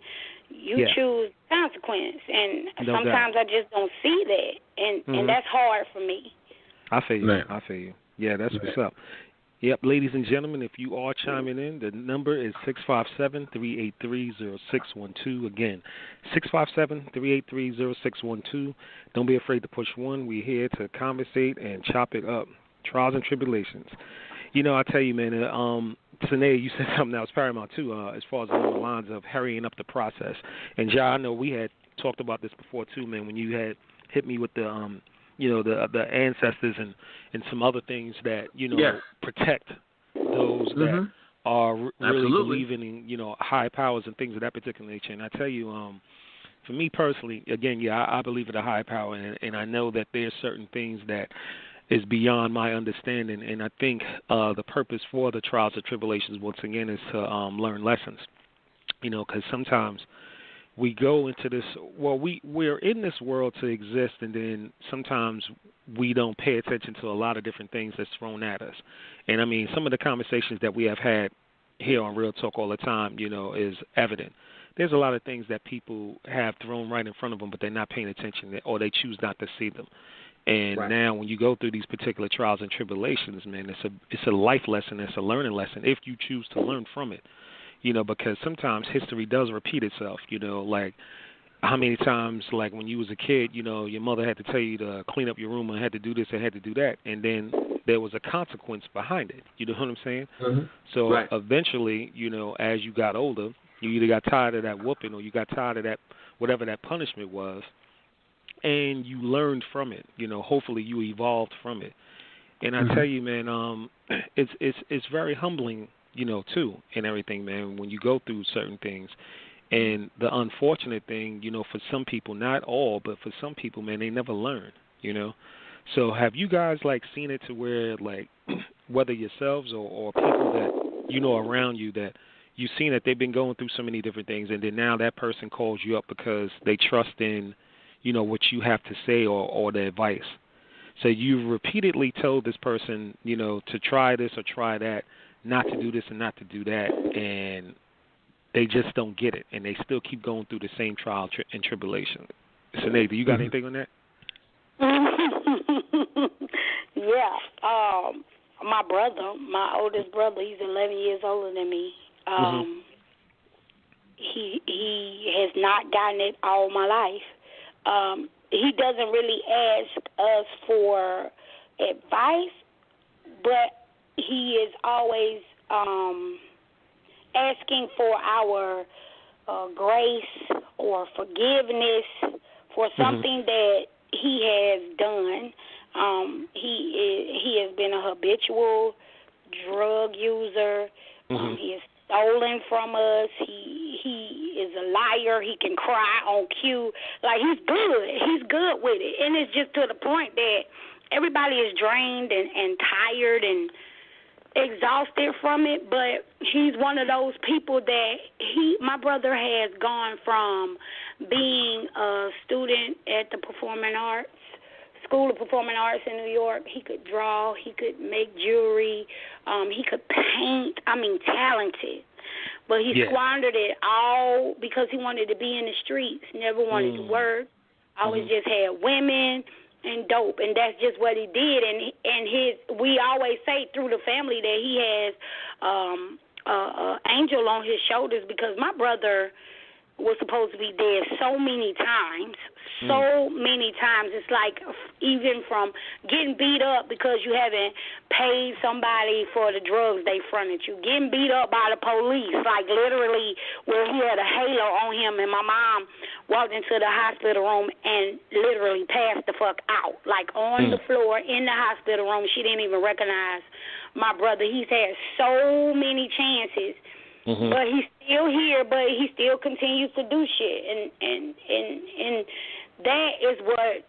you choose consequence, and sometimes I just don't see that, and that's hard for me. I feel you. Yeah, that's what's up. Yep, ladies and gentlemen, if you are chiming in, the number is 657-383-0612. Again, 657-383-0612. Don't be afraid to push one. We're here to conversate and chop it up. Trials and tribulations. I tell you, man, Sinead, you said something that was paramount, too, as far as along the lines of hurrying up the process. And, Ja, I know we had talked about this before, too, man, when you had hit me with the the ancestors and some other things that, protect those that are really believing in, high powers and things of that particular nature. And I tell you, for me personally, again, I believe in a high power, and I know that there's certain things that is beyond my understanding. And I think the purpose for the trials and tribulations, once again, is to learn lessons, because sometimes we go into this, we're in this world to exist, and then sometimes we don't pay attention to a lot of different things that's thrown at us. And, I mean, some of the conversations that we have had here on Real Talk all the time, is evident. There's a lot of things that people have thrown right in front of them, but they're not paying attention, or they choose not to see them. And now when you go through these particular trials and tribulations, man, it's a life lesson, it's a learning lesson if you choose to learn from it. because sometimes history does repeat itself, like how many times, like when you was a kid, your mother had to tell you to clean up your room and had to do this and had to do that, and then there was a consequence behind it. You know what I'm saying? Mm-hmm. So right. Eventually, as you got older, you either got tired of that whooping or you got tired of that, whatever that punishment was, and you learned from it. Hopefully you evolved from it. And I tell you, man, it's very humbling, too, and everything, man, when you go through certain things. And the unfortunate thing, for some people, not all, but for some people, man, they never learn, So have you guys, like, seen it to where, like, whether yourselves or people that, around you that you've seen that they've been going through so many different things, and then now that person calls you up because they trust in, what you have to say or the advice. So you've repeatedly told this person, to try this or try that, not to do this and not to do that, and they just don't get it, and they still keep going through the same trial and tribulation. So, Nate, do you got anything on that? Yeah. My brother, my oldest brother, he's 11 years older than me. He has not gotten it all my life. He doesn't really ask us for advice, but he is always asking for our grace or forgiveness for something that he has done. He has been a habitual drug user. He has stolen from us. He is a liar. He can cry on cue. Like, he's good. He's good with it. And it's just to the point that everybody is drained and tired and exhausted from it, but he's one of those people that my brother has gone from being a student at the School of Performing Arts in New York. He could draw, he could make jewelry, he could paint, talented. But he squandered it all because he wanted to be in the streets, never wanted to work, always just had women and dope, and that's just what he did. And we always say through the family that he has an angel on his shoulders, because my brother was supposed to be dead so many times. It's like, even from getting beat up because you haven't paid somebody for the drugs they fronted you, getting beat up by the police, like literally where he had a halo on him, and my mom walked into the hospital room and literally passed the fuck out, like on the floor in the hospital room. She didn't even recognize my brother. He's had so many chances. But he's still here, but he still continues to do shit, and that is what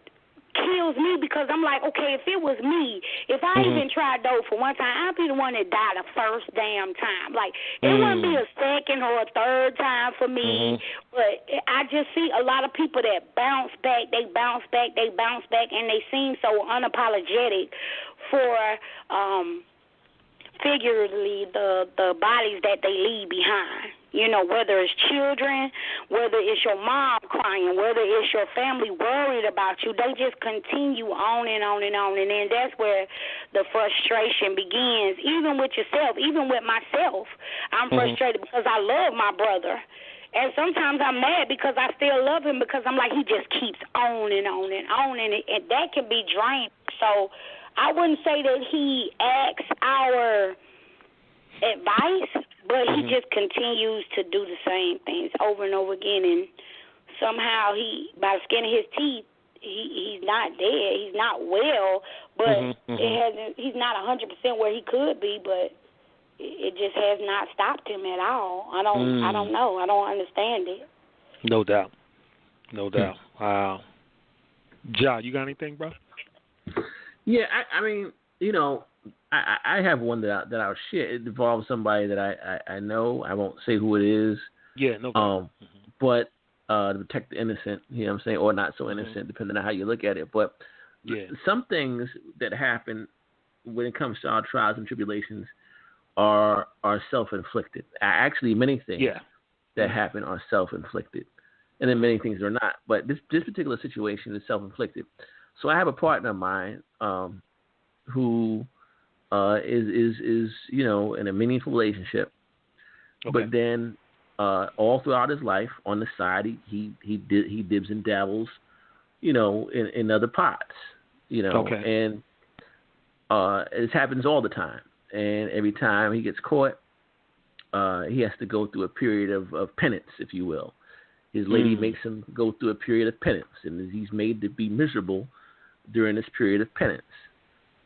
kills me, because I'm like, okay, if it was me, if I even tried dope for one time, I'd be the one that died the first damn time. Like, it wouldn't be a second or a third time for me, but I just see a lot of people that bounce back, and they seem so unapologetic for figuratively the bodies that they leave behind. Whether it's children, whether it's your mom crying, whether it's your family worried about you, they just continue on and on and on. And then that's where the frustration begins, even with yourself, even with myself. I'm frustrated because I love my brother. And sometimes I'm mad because I still love him, because I'm like, he just keeps on and on and on, and that can be draining. So I wouldn't say that he asks our advice, but he just continues to do the same things over and over again, and somehow by the skin of his teeth, he's not dead, he's not well, but he's not 100% where he could be, but it just has not stopped him at all. I don't know. I don't understand it. No doubt. Wow. Ja, you got anything, bro? Yeah, I mean, I have one that I'll share. It involves somebody that I know. I won't say who it is. Yeah, no problem. But to protect the innocent, you know what I'm saying, or not so innocent, depending on how you look at it. But some things that happen when it comes to our trials and tribulations are self-inflicted. Actually, many things that happen are self-inflicted, and then many things are not. But this particular situation is self-inflicted. So I have a partner of mine who is in a meaningful relationship, But then all throughout his life, on the side, he dibs and dabbles, in other pots, and it happens all the time. And every time he gets caught, he has to go through a period of penance, if you will. His lady makes him go through a period of penance, and he's made to be miserable during this period of penance.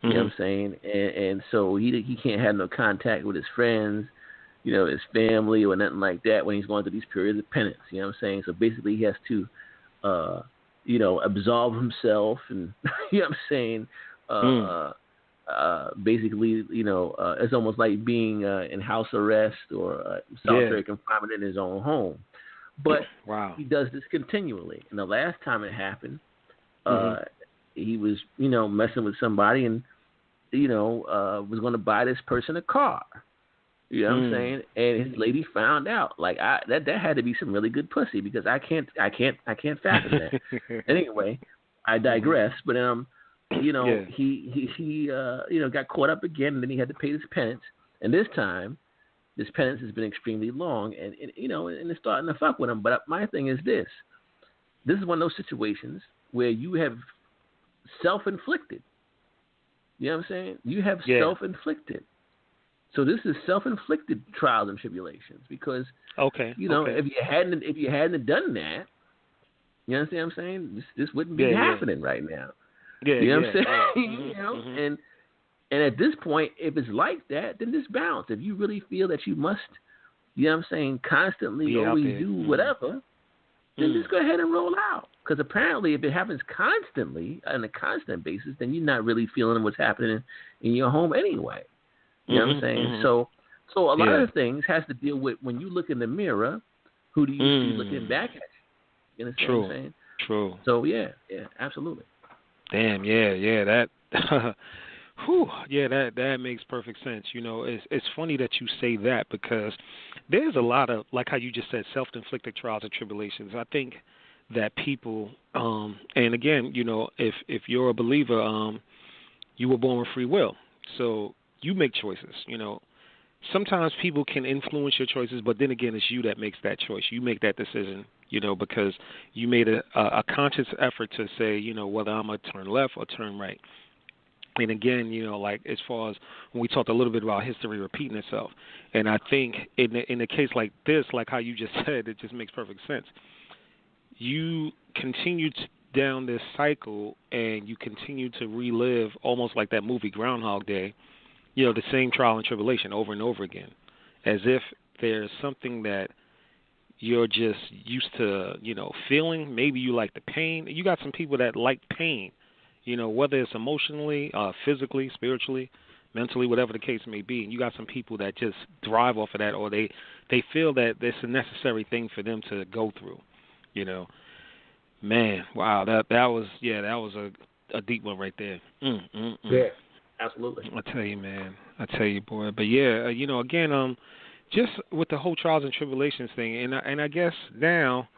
You know what I'm saying? And so he can't have no contact with his friends, his family or nothing like that when he's going through these periods of penance. You know what I'm saying? So basically he has to, absolve himself, and you know what I'm saying? Basically, it's almost like being in house arrest or solitary confinement in his own home. But he does this continually. And the last time it happened, he was, messing with somebody and, was going to buy this person a car. You know what I'm saying? And his lady found out. Like that had to be some really good pussy, because I can't fathom that. Anyway, I digress. But he got caught up again, and then he had to pay this penance. And this time, this penance has been extremely long, and it's starting to fuck with him. But my thing is this: this is one of those situations where you have self-inflicted. You know what I'm saying? You have self-inflicted. So this is self-inflicted trials and tribulations, because if you hadn't done that, you understand what I'm saying? This wouldn't be happening right now. You know what I'm saying? And at this point, if it's like that, then just bounce. If you really feel that you must, you know what I'm saying, constantly always do whatever, then just go ahead and roll out. Because apparently if it happens constantly, on a constant basis, then you're not really feeling what's happening in your home anyway. You know what I'm saying? So a lot of things has to deal with when you look in the mirror, who do you see looking back at you? You understand what I'm saying? True. So yeah, absolutely. Damn, that that makes perfect sense. It's funny that you say that, because there's a lot of, like how you just said, self-inflicted trials and tribulations. I think that people, and again, if you're a believer, you were born with free will, so you make choices. Sometimes people can influence your choices, but then again, it's you that makes that choice. You make that decision, because you made a conscious effort to say, whether I'm going to turn left or turn right. And again, like as far as when we talked a little bit about history repeating itself, and I think in a case like this, like how you just said, it just makes perfect sense. You continue down this cycle, and you continue to relive, almost like that movie Groundhog Day, the same trial and tribulation over and over again, as if there's something that you're just used to, feeling. Maybe you like the pain. You got some people that like pain, whether it's emotionally, physically, spiritually, mentally, whatever the case may be. And you got some people that just thrive off of that, or they feel that it's a necessary thing for them to go through, Man, wow, that was a deep one right there. Yeah. Absolutely. I tell you, man. I tell you, boy. But yeah, again, just with the whole trials and tribulations thing, and I guess now,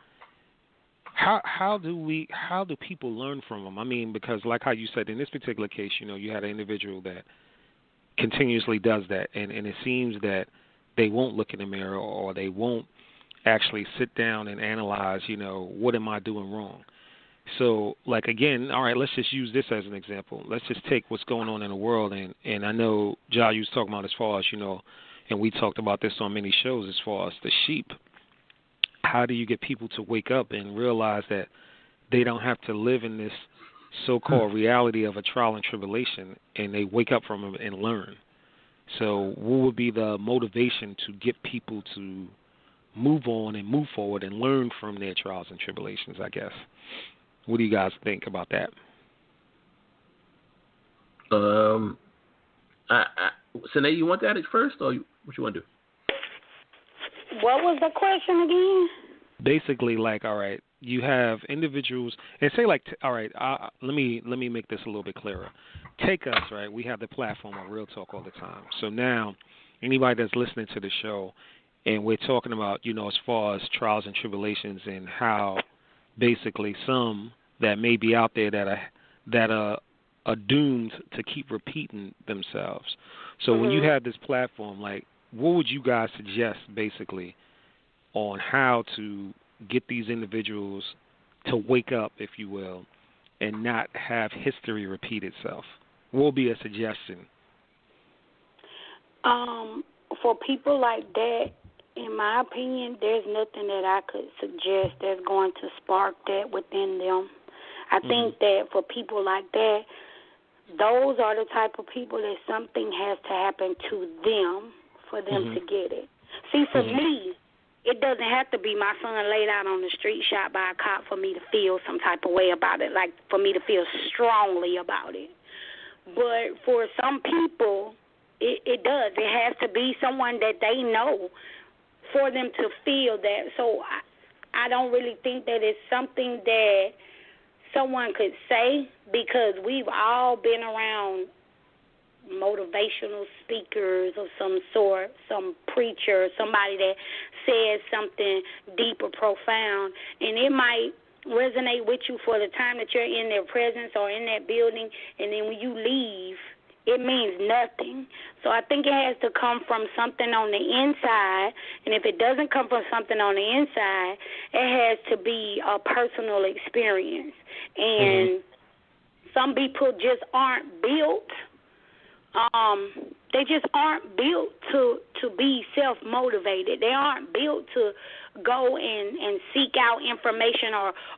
how do people learn from them? I mean, because like how you said in this particular case, you had an individual that continuously does that, and it seems that they won't look in the mirror, or they won't actually sit down and analyze, what am I doing wrong? So, like, again, all right, let's just use this as an example. Let's just take what's going on in the world. And I know, Ja, you was talking about as far as, and we talked about this on many shows as far as the sheep. How do you get people to wake up and realize that they don't have to live in this so-called reality of a trial and tribulation, and they wake up from it and learn? So what would be the motivation to get people to move on and move forward and learn from their trials and tribulations, I guess? What do you guys think about that? Sine, you want that first, or what you want to do? What was the question again? Basically, like, all right, you have individuals, and say like, all right, let me make this a little bit clearer. Take us, right? We have the platform of Real Talk all the time. So now, anybody that's listening to the show, and we're talking about, as far as trials and tribulations, and how basically some that may be out there that are doomed to keep repeating themselves. So when you have this platform, like, what would you guys suggest basically on how to get these individuals to wake up, if you will, and not have history repeat itself? What would be a suggestion? For people like that, in my opinion, there's nothing that I could suggest that's going to spark that within them. I think that for people like that, those are the type of people that something has to happen to them for them to get it. See, for me, it doesn't have to be my son laid out on the street shot by a cop for me to feel some type of way about it, like for me to feel strongly about it. But for some people, it does. It has to be someone that they know for them to feel that. So I don't really think that it's something that someone could say, because we've all been around motivational speakers of some sort, some preacher, somebody that says something deep or profound, and it might resonate with you for the time that you're in their presence or in that building, and then when you leave, it means nothing. So I think it has to come from something on the inside, and if it doesn't come from something on the inside, it has to be a personal experience. And some people just aren't built. They just aren't built to be self-motivated. They aren't built to go and seek out information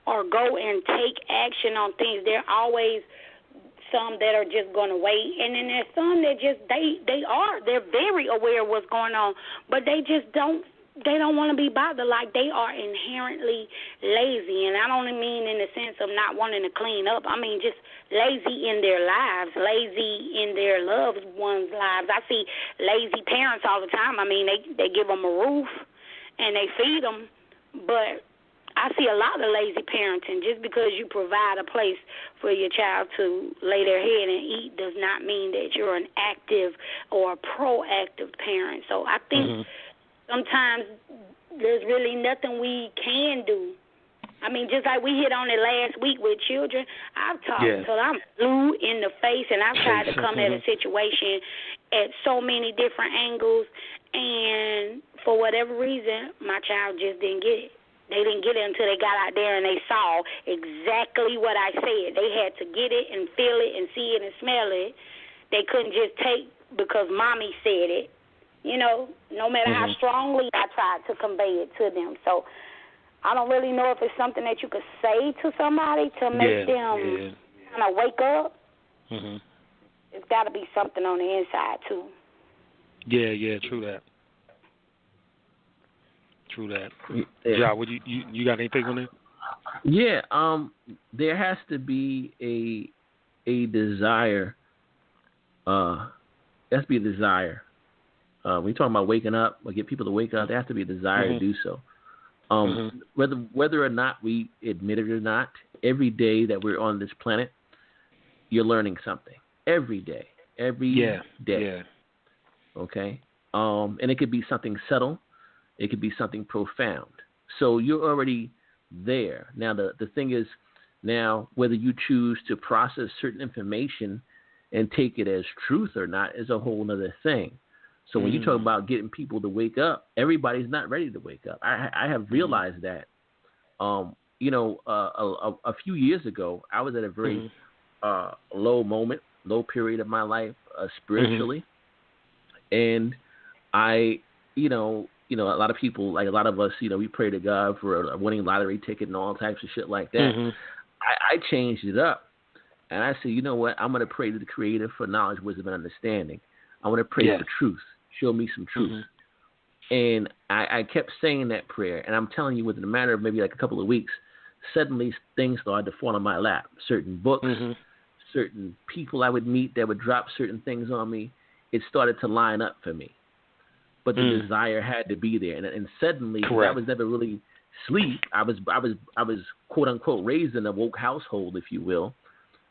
or go and take action on things. They're always some that are just going to wait, and then there's some that just they're very aware of what's going on, but they just don't want to be bothered. Like, they are inherently lazy, and I don't mean in the sense of not wanting to clean up. I mean just lazy in their lives, lazy in their loved ones' lives. I see lazy parents all the time. I mean, they give them a roof and they feed them, but I see a lot of lazy parenting. Just because you provide a place for your child to lay their head and eat does not mean that you're an active or a proactive parent. So I think sometimes there's really nothing we can do. I mean, just like we hit on it last week with children, I've talked till I'm blue in the face, and I've tried to come at a situation at so many different angles, and for whatever reason, my child just didn't get it. They didn't get it until they got out there and they saw exactly what I said. They had to get it and feel it and see it and smell it. They couldn't just take because mommy said it. You know, no matter how strongly I tried to convey it to them. So I don't really know if it's something that you could say to somebody to make them kind of wake up. It's got to be something on the inside, too. Yeah, true that. Ja, would you got anything on that? Yeah, there has to be a desire. There has to be a desire. When you're talking about waking up, or get people to wake up, there has to be a desire to do so. Whether or not we admit it or not, every day that we're on this planet, you're learning something. Every day. Okay? And it could be something subtle. It could be something profound. So you're already there. Now, the thing is, now, whether you choose to process certain information and take it as truth or not is a whole other thing. So when you talk about getting people to wake up, everybody's not ready to wake up. I have realized that. A few years ago, I was at a very low period of my life spiritually. And I, a lot of people, like a lot of us, we pray to God for a winning lottery ticket and all types of shit like that. I changed it up. And I said, you know what? I'm going to pray to the Creator for knowledge, wisdom, and understanding. I want to pray for truth. Show me some truth. And I kept saying that prayer. And I'm telling you, within a matter of maybe like a couple of weeks, suddenly things started to fall in my lap. Certain books, certain people I would meet that would drop certain things on me. It started to line up for me. But the desire had to be there. And suddenly, I was never really asleep. I was quote unquote raised in a woke household, if you will.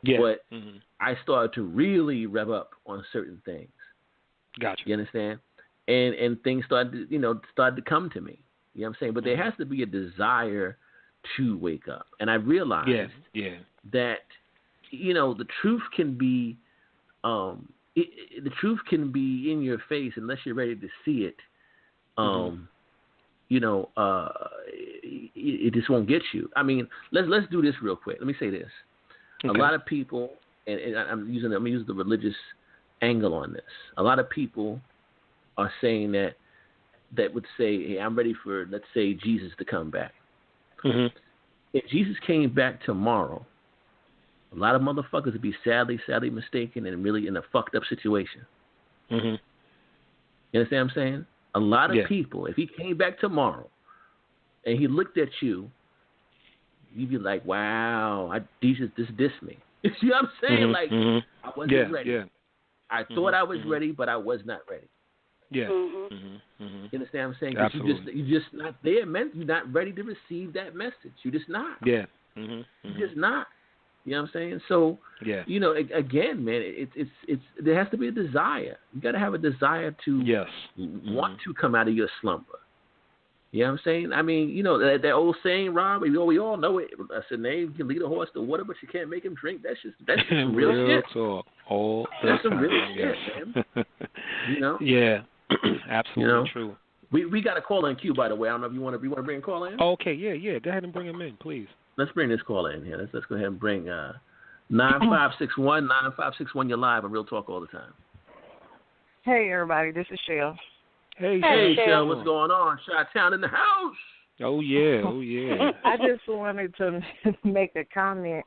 Yeah. But I started to really rev up on certain things. Gotcha. You understand? And things started to come to me. You know what I'm saying? But there has to be a desire to wake up. And I realized that, the truth can be the truth can be in your face unless you're ready to see it. You know, it just won't get you. I mean, let's do this real quick. Let me say this: a lot of people, and I'm using the religious angle on this. A lot of people are saying that would say, "Hey, I'm ready for, let's say, Jesus to come back." If Jesus came back tomorrow, a lot of motherfuckers would be sadly mistaken and really in a fucked up situation. You understand what I'm saying? A lot of people, if he came back tomorrow and he looked at you, you'd be like, wow, Jesus just dissed me. You know what I'm saying? Like, I wasn't ready. I thought I was ready, but I was not ready. You understand what I'm saying? Absolutely. You're just not there, man. You're not ready to receive that message. You're just not. You're just not. You know what I'm saying? So, you know, again, man, it's there has to be a desire. You got to have a desire to want to come out of your slumber. You know what I'm saying? I mean, you know, that old saying, Rob, we all know it. I said, you can lead a horse to water, but you can't make him drink. That's just some real shit. All that's some real shit, man. You know? Yeah, absolutely true. We got a call in queue, by the way. I don't know if you want to bring a call in. Oh, okay, yeah. Go ahead and bring him in, please. Let's bring this caller in here. Let's go ahead and bring 9561. 9561, you're live on Real Talk all the time. Hey, everybody. This is Shell. Hey, Shell. What's going on? Chi-Town in the house. Oh, yeah. I just wanted to make a comment.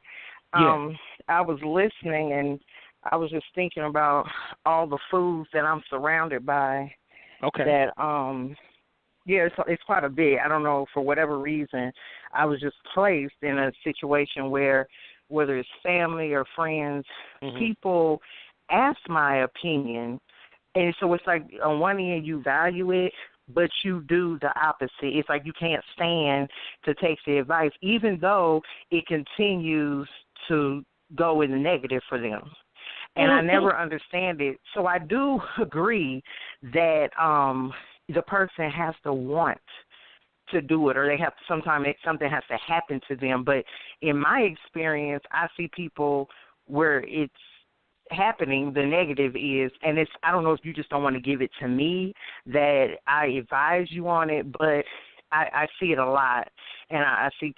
I was listening, and I was just thinking about all the foods that I'm surrounded by. Okay. That, it's quite a bit. I don't know, for whatever reason, I was just placed in a situation where, whether it's family or friends, people ask my opinion. And so it's like, on one end, you value it, but you do the opposite. It's like you can't stand to take the advice, even though it continues to go in the negative for them. And I never understand it. So I do agree that the person has to want to do it, or they have sometimes something has to happen to them. But in my experience, I see people where it's happening, the negative is, and it's, I don't know if you just don't want to give it to me, that I advise you on it, but I see it a lot. And I see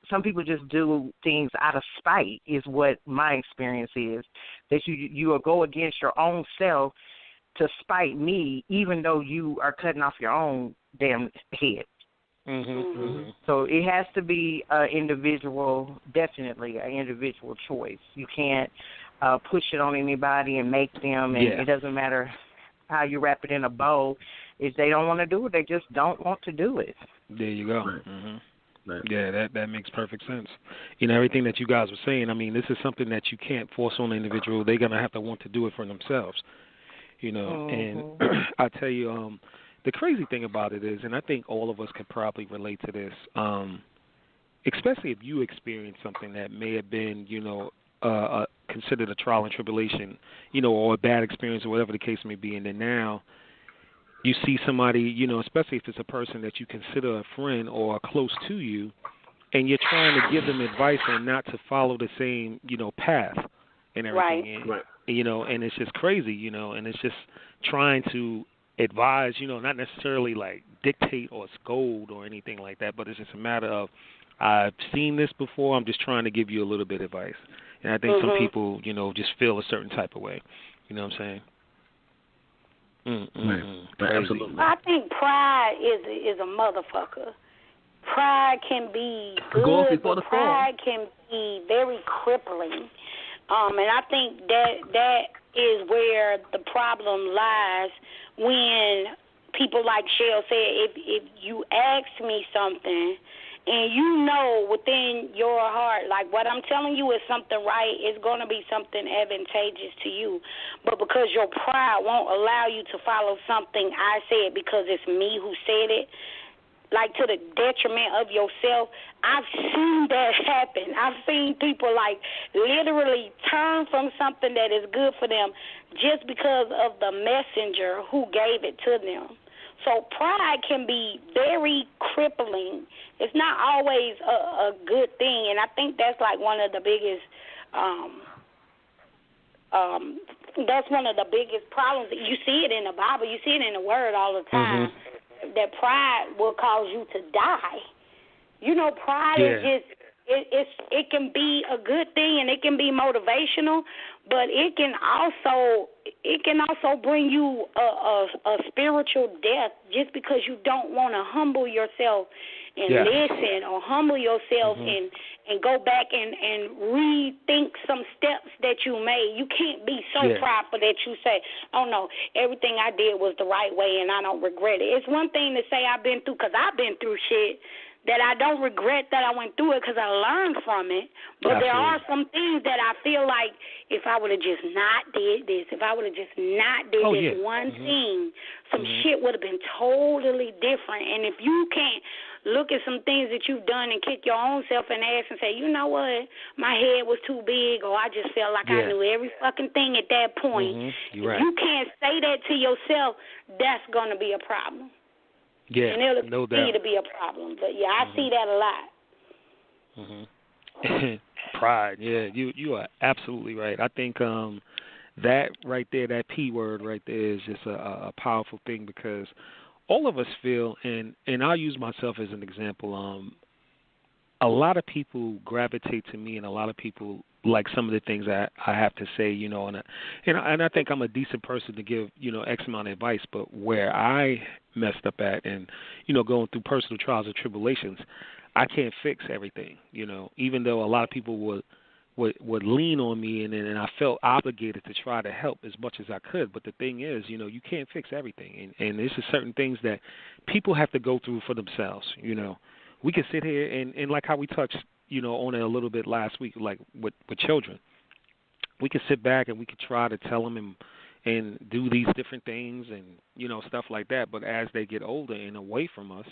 some people just do things out of spite, is what my experience is, that you will go against your own self to spite me, even though you are cutting off your own damn head. So it has to be definitely an individual choice. You can't push it on anybody and make them, and it doesn't matter how you wrap it in a bow. If they don't want to do it, they just don't want to do it. There you go. Right. Yeah, that makes perfect sense. You know, everything that you guys were saying, I mean, this is something that you can't force on an individual. They're going to have to want to do it for themselves. You know, and I tell you, the crazy thing about it is, and I think all of us could probably relate to this, especially if you experience something that may have been, you know, considered a trial and tribulation, you know, or a bad experience or whatever the case may be, and then now you see somebody, you know, especially if it's a person that you consider a friend or close to you, and you're trying to give them advice on not to follow the same, you know, path and everything. Right. And, you know, and it's just crazy, you know, and it's just trying to advise, you know, not necessarily like dictate or scold or anything like that, but it's just a matter of, I've seen this before, I'm just trying to give you a little bit of advice. And I think some people, you know, just feel a certain type of way. You know what I'm saying? Absolutely. I think pride is a motherfucker. Pride can be good, but pride can be very crippling. And I think that is where the problem lies, when people like Shell said, if you ask me something and you know within your heart, like, what I'm telling you is something right, it's going to be something advantageous to you. But because your pride won't allow you to follow something I said because it's me who said it, like to the detriment of yourself, I've seen that happen. I've seen people like literally turn from something that is good for them just because of the messenger who gave it to them. So pride can be very crippling. It's not always a good thing, and I think that's like one of the biggest That's one of the biggest problems. You see it in the Bible. You see it in the Word all the time. That pride will cause you to die. You know, pride is just it can be a good thing and it can be motivational, but it can also bring you a spiritual death just because you don't want to humble yourself and listen, or humble yourself and go back and rethink some steps that you made. You can't be so prideful that you say, oh, no, everything I did was the right way and I don't regret it. It's one thing to say I've been through, because I've been through shit, that I don't regret that I went through it because I learned from it. But there are some things that I feel like if I would have just not did this, if I would have just not did this one thing, some shit would have been totally different. And if you can't look at some things that you've done and kick your own self in the ass and say, you know what, my head was too big, or I just felt like I knew every fucking thing at that point. If you can't say that to yourself, that's going to be a problem. Yeah, and it'll no continue doubt. to be a problem. But I see that a lot. Pride, you are absolutely right. I think that right there, that P word right there, is just a powerful thing, because all of us feel, and I'll use myself as an example. A lot of people gravitate to me, and a lot of people like some of the things I have to say, and I think I'm a decent person to give, X amount of advice. But where I messed up at, and going through personal trials and tribulations, I can't fix everything, even though a lot of people would lean on me, and I felt obligated to try to help as much as I could. But the thing is, you can't fix everything, and there's just certain things that people have to go through for themselves. We can sit here and like how we touched, on it a little bit last week, like with children. We can sit back and we can try to tell them and do these different things and, stuff like that. But as they get older and away from us,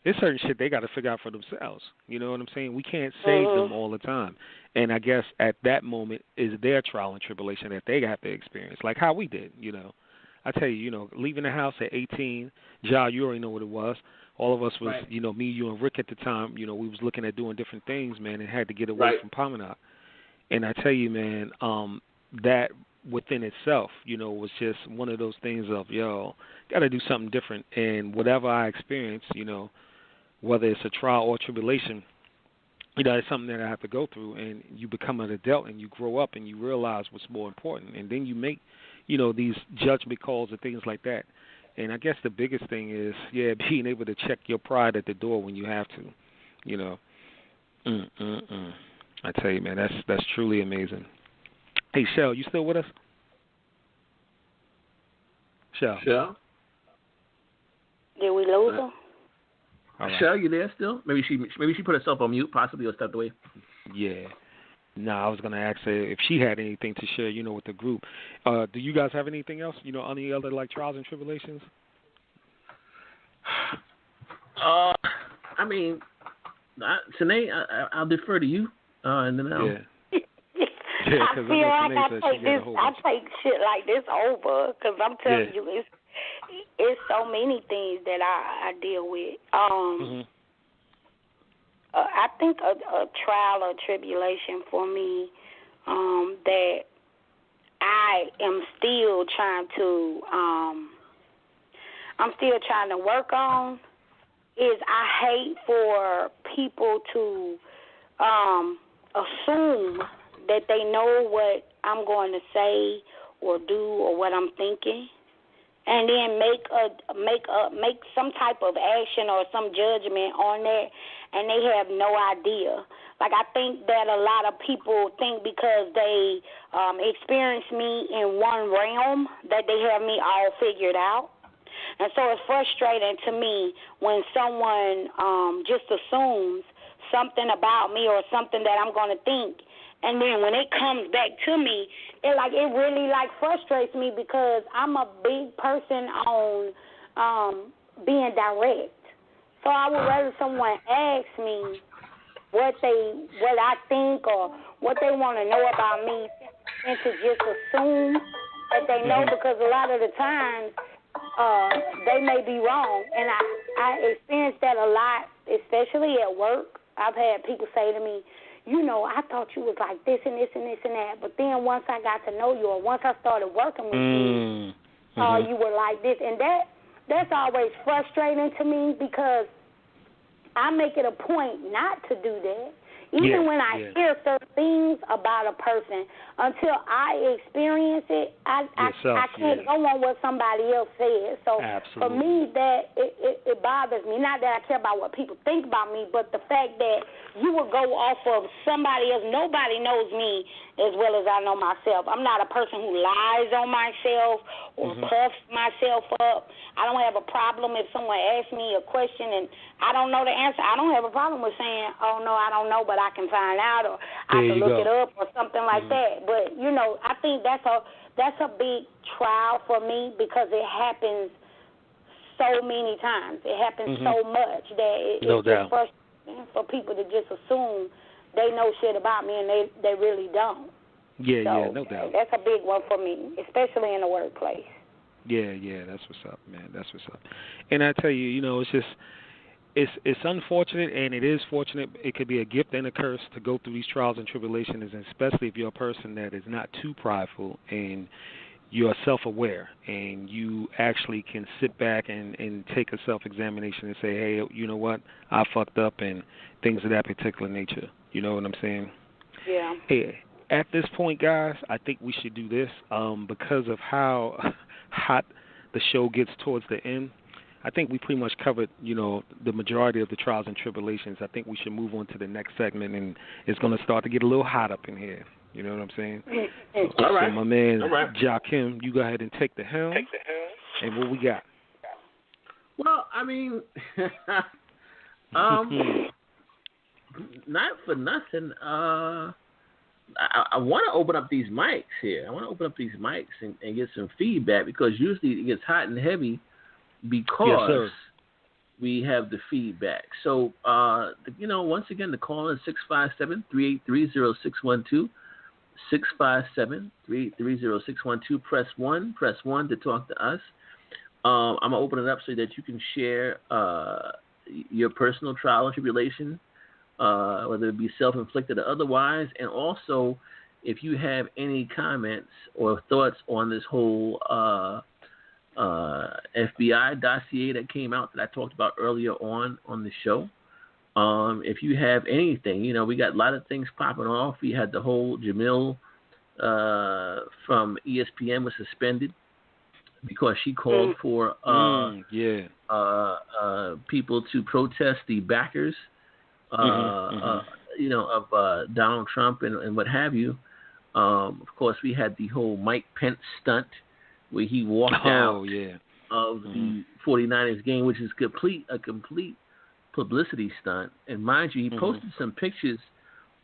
there's certain shit they got to figure out for themselves. You know what I'm saying? We can't save them all the time. And I guess at that moment is their trial and tribulation that they have to experience, like how we did, I tell you, leaving the house at 18, Ja, you already know what it was. All of us was, me, you, and Rick at the time, we was looking at doing different things, man, and had to get away from Promenade. And I tell you, man, that within itself, was just one of those things of, got to do something different. And whatever I experience, whether it's a trial or tribulation, it's something that I have to go through. And you become an adult and you grow up and you realize what's more important. And then you make, these judgment calls and things like that. And I guess the biggest thing is, being able to check your pride at the door when you have to, I tell you, man, that's truly amazing. Hey, Shell, you still with us? Shell? Did we lose her? Right. Shell, you there still? Maybe she put herself on mute, possibly, or stepped away. Yeah. No, I was going to ask her if she had anything to share, with the group. Do you guys have anything else, any other, trials and tribulations? I mean, Sine, I'll defer to you, and then I'll... I feel like I take shit like this over, because I'm telling you, it's so many things that I deal with. I think a trial or tribulation for me that I am still trying to work on is I hate for people to assume that they know what I'm going to say or do or what I'm thinking, and then make some type of action or some judgment on that, and they have no idea. Like, I think that a lot of people think because they experience me in one realm that they have me all figured out. And so it's frustrating to me when someone just assumes something about me or something that I'm going to think, and then when it comes back to me, it really frustrates me, because I'm a big person on being direct. So I would rather someone ask me what I think or what they want to know about me than to just assume that they know, because a lot of the times they may be wrong. And I experience that a lot, especially at work. I've had people say to me, I thought you was like this and this and this and that. But then once I got to know you, or once I started working with you, you were like this. And that's always frustrating to me because I make it a point not to do that. Even when I hear certain things about a person, until I experience it, I can't go on what somebody else says. So for me, that it bothers me. Not that I care about what people think about me, but the fact that you would go off of somebody else. Nobody knows me as well as I know myself. I'm not a person who lies on myself or puffs myself up. I don't have a problem if someone asks me a question and I don't know the answer. I don't have a problem with saying, oh, no, I don't know, but I can find out, or I can look it up or something like that. But, I think that's a big trial for me because it happens so many times. It happens so much that it's just frustrating for people to just assume they know shit about me and they really don't. Yeah, no doubt. That's a big one for me, especially in the workplace. Yeah, that's what's up, man. That's what's up. And I tell you, it's just it's unfortunate, and it is fortunate. It could be a gift and a curse to go through these trials and tribulations, and especially if you're a person that is not too prideful and you're self-aware and you actually can sit back and take a self-examination and say, hey, you know what, I fucked up, and things of that particular nature. You know what I'm saying? Yeah. Hey, at this point, guys, I think we should do this because of how hot the show gets towards the end. I think we pretty much covered, the majority of the trials and tribulations. I think we should move on to the next segment, and it's going to start to get a little hot up in here. You know what I'm saying? All right. So my man, Joakim, you go ahead and take the helm. And what we got? Well, I mean, not for nothing. I want to open up these mics here. I want to open up these mics and get some feedback because usually it gets hot and heavy because we have the feedback. So, once again, the call is 657-383-0612. 657-383-0612. Press 1 to talk to us. I'm going to open it up so that you can share your personal trial and tribulation, whether it be self-inflicted or otherwise. And also, if you have any comments or thoughts on this whole FBI dossier that came out that I talked about earlier on the show. If you have anything, we got a lot of things popping off. We had the whole Jamil from ESPN was suspended because she called for people to protest the backers, of Donald Trump and what have you. Of course, we had the whole Mike Pence stunt where he walked out of the 49ers game, which is a complete publicity stunt. And mind you, he posted some pictures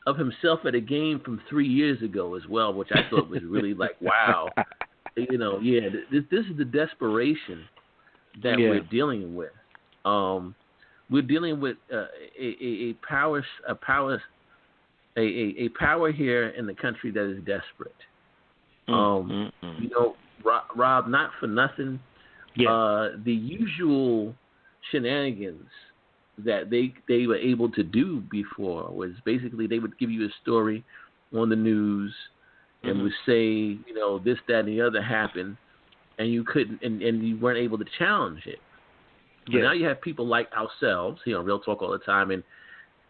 of himself at a game from 3 years ago as well, which I thought was really like, wow. This is the desperation that we're dealing with. We're dealing with a power here in the country that is desperate. Rob, not for nothing. The usual shenanigans that they were able to do before was basically they would give you a story on the news and would say, this, that, and the other happened, and you couldn't, and you weren't able to challenge it. But now you have people like ourselves, Real Talk all the time, and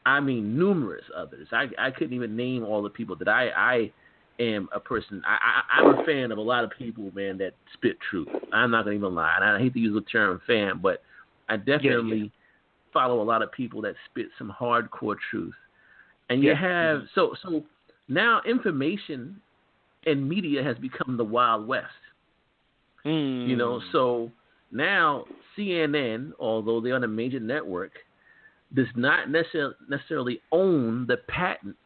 I mean numerous others. I couldn't even name all the people that I am a person. I'm a fan of a lot of people, man, that spit truth. I'm not gonna even lie, and I hate to use the term fan, but I definitely follow a lot of people that spit some hardcore truth. And you have so now information and media has become the Wild West. So now CNN, although they're on a major network, does not necessarily own the patent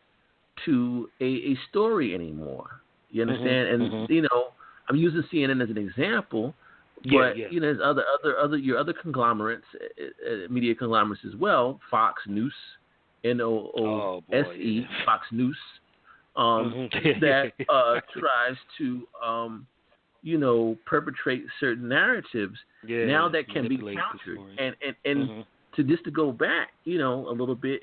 to a story anymore. You understand? And I'm using CNN as an example, but there's your other conglomerates, media conglomerates as well. Fox News, NOOSE, Fox News, that tries to perpetrate certain narratives now that can be countered. And to go back, a little bit,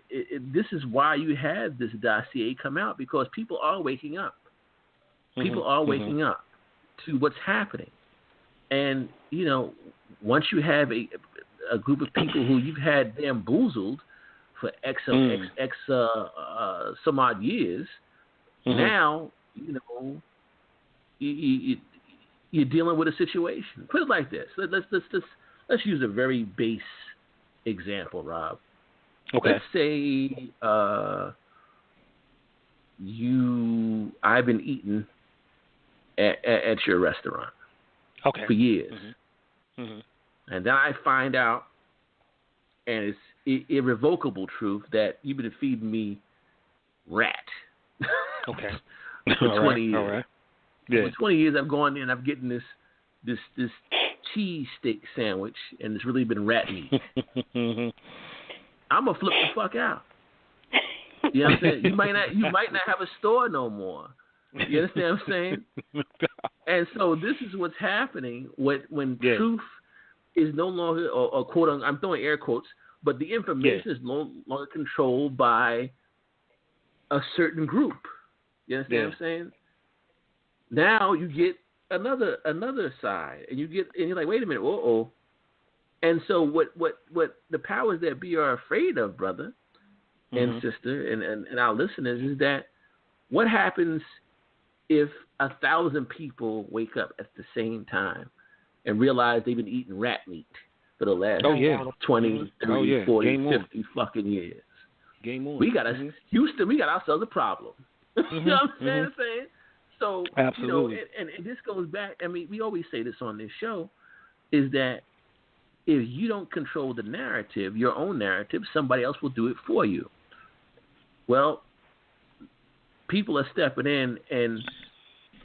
this is why you had this dossier come out, because people are waking up. People are waking up to what's happening. And, once you have a group of people who you've had bamboozled for some odd years, now, you're dealing with a situation. Put it like this. Let's use a very base example, Rob. Okay. Let's say I've been eating at your restaurant for years. And then I find out, and it's irrevocable truth, that you've been feeding me rat. Okay. For 20 years. All right. Yeah. For 20 years, I've gone in and I've getting this cheese steak sandwich, and it's really been rat meat. I'm gonna flip the fuck out. You know what I'm saying? You might not have a store no more. You understand what I'm saying? And so this is what's happening when truth is no longer, or quote unquote, I'm throwing air quotes, but the information is no longer controlled by a certain group. You understand what I'm saying? Now you get another side, and you're like, wait a minute, And so what the powers that be are afraid of, brother and sister, and our listeners, is that what happens if 1,000 people wake up at the same time and realize they've been eating rat meat for the last 20, 30, 40, 50 fucking years? Game on. We got Houston, we got ourselves a problem. You know what I'm saying? So, absolutely. And this goes back, I mean, we always say this on this show, is that if you don't control the narrative, your own narrative, somebody else will do it for you. Well, people are stepping in, and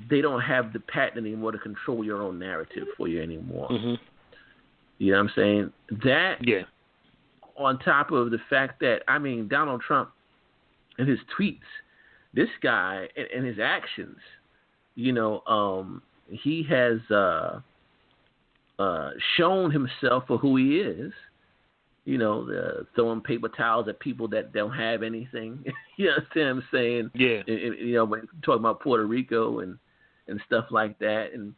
they don't have the patent anymore to control your own narrative for you anymore. You know what I'm saying? That, on top of the fact that, I mean, Donald Trump and his tweets, this guy and his actions, he has shown himself for who he is. Throwing paper towels at people that don't have anything. You know what I'm saying? Yeah. And, when talking about Puerto Rico and stuff like that, and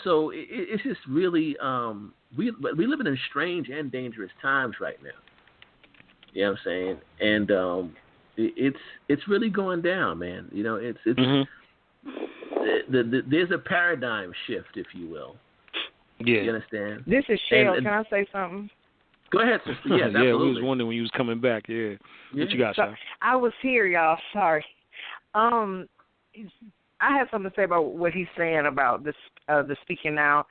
so it's just really we live in strange and dangerous times right now. You know what I'm saying? And it's really going down, man. There's a paradigm shift, if you will. Yeah. You understand? This is Shell. Can I say something? Go ahead, sister. Yes, absolutely. Yeah, we was wondering when you was coming back. Yeah. What you got, Shell? I was here, y'all. Sorry. I have something to say about what he's saying about the speaking out.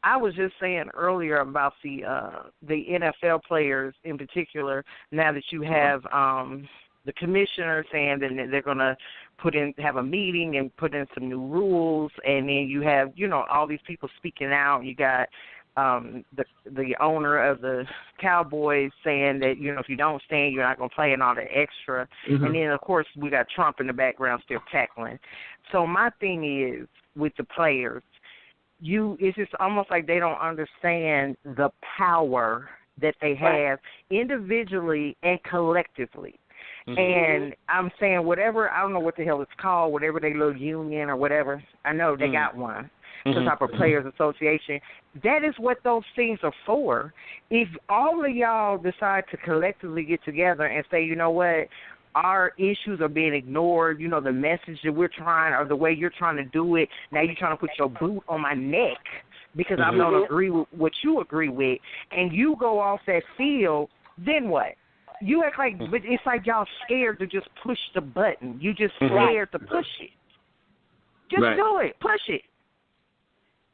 I was just saying earlier about the NFL players in particular. Now that you have the commissioner saying that they're going to have a meeting and put in some new rules, and then you have all these people speaking out. You got the owner of the Cowboys saying that if you don't stand, you're not going to play, and all the extra. And then of course we got Trump in the background still tackling. So my thing is with the players, it's just almost like they don't understand the power that they have individually and collectively. And I'm saying whatever, I don't know what the hell it's called, whatever they little union or whatever. I know they got one. Some type of players association. That is what those things are for. If all of y'all decide to collectively get together and say, you know what, our issues are being ignored, the message that we're trying, or the way you're trying to do it, now you're trying to put your boot on my neck because I don't agree with what you agree with, and you go off that field, then what? You act like, but it's like y'all scared to just push the button. You just scared to push it. Just do it. Push it.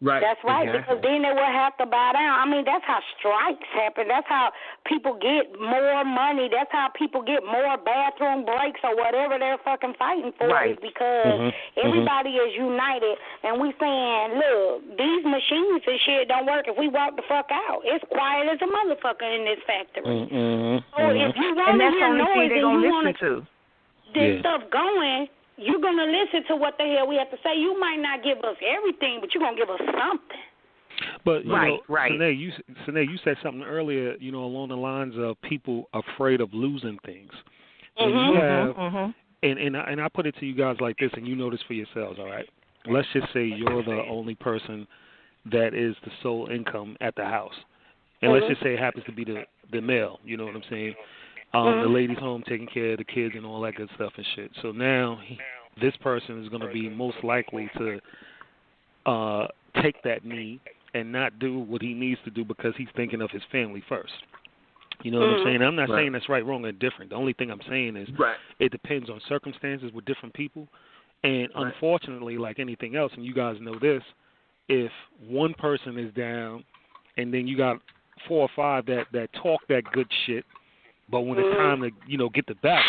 Right. That's right, because then they will have to buy down. I mean, that's how strikes happen. That's how people get more money. That's how people get more bathroom breaks or whatever they're fucking fighting for, is because everybody is united. And we saying, look, these machines and shit don't work if we walk the fuck out. It's quiet as a motherfucker in this factory. So if you want to hear noise and you want to this stuff going, you're going to listen to what the hell we have to say. You might not give us everything, but you're going to give us something. But you know, right. Sinead, you said something earlier, you know, along the lines of people afraid of losing things. When you have, and I put it to you guys like this, and you know this for yourselves, all right? Let's just say you're the only person that is the sole income at the house, and let's just say it happens to be the male. You know what I'm saying? The lady's home taking care of the kids and all that good stuff and shit. So now this person is going to be most likely to take that knee and not do what he needs to do because he's thinking of his family first. You know what I'm saying? I'm not saying that's right, wrong, or different. The only thing I'm saying is it depends on circumstances with different people. And unfortunately, like anything else, and you guys know this, if one person is down and then you got 4 or 5 that talk that good shit, but when it's time to, you know, get the battle,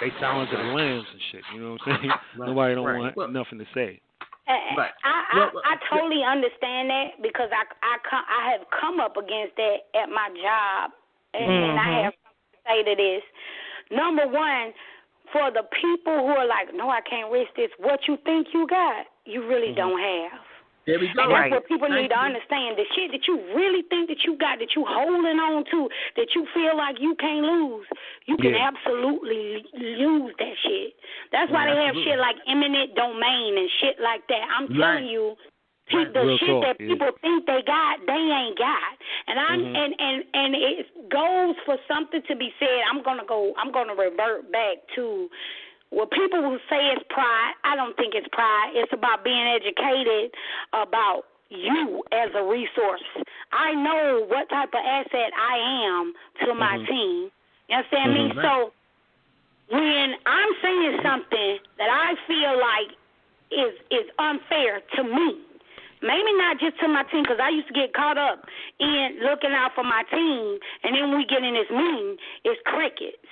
they silence the lambs and shit. You know what I'm saying? Nobody don't want nothing to say. I totally understand that because I have come up against that at my job, and I have something to say to this. Number one, for the people who are like, no, I can't risk this, what you think you got, you really don't have. There we go. And that's what people need to understand. The shit that you really think that you got, that you holding on to, that you feel like you can't lose, you can absolutely lose that shit. That's why they have shit like eminent domain and shit like that. I'm telling you, the shit that people think they got, they ain't got. And and it goes for something to be said. I'm gonna revert back to, well, people who say it's pride, I don't think it's pride. It's about being educated about you as a resource. I know what type of asset I am to my team. You understand me? So when I'm saying something that I feel like is unfair to me, maybe not just to my team, because I used to get caught up in looking out for my team, and then when we get in this meeting, it's crickets.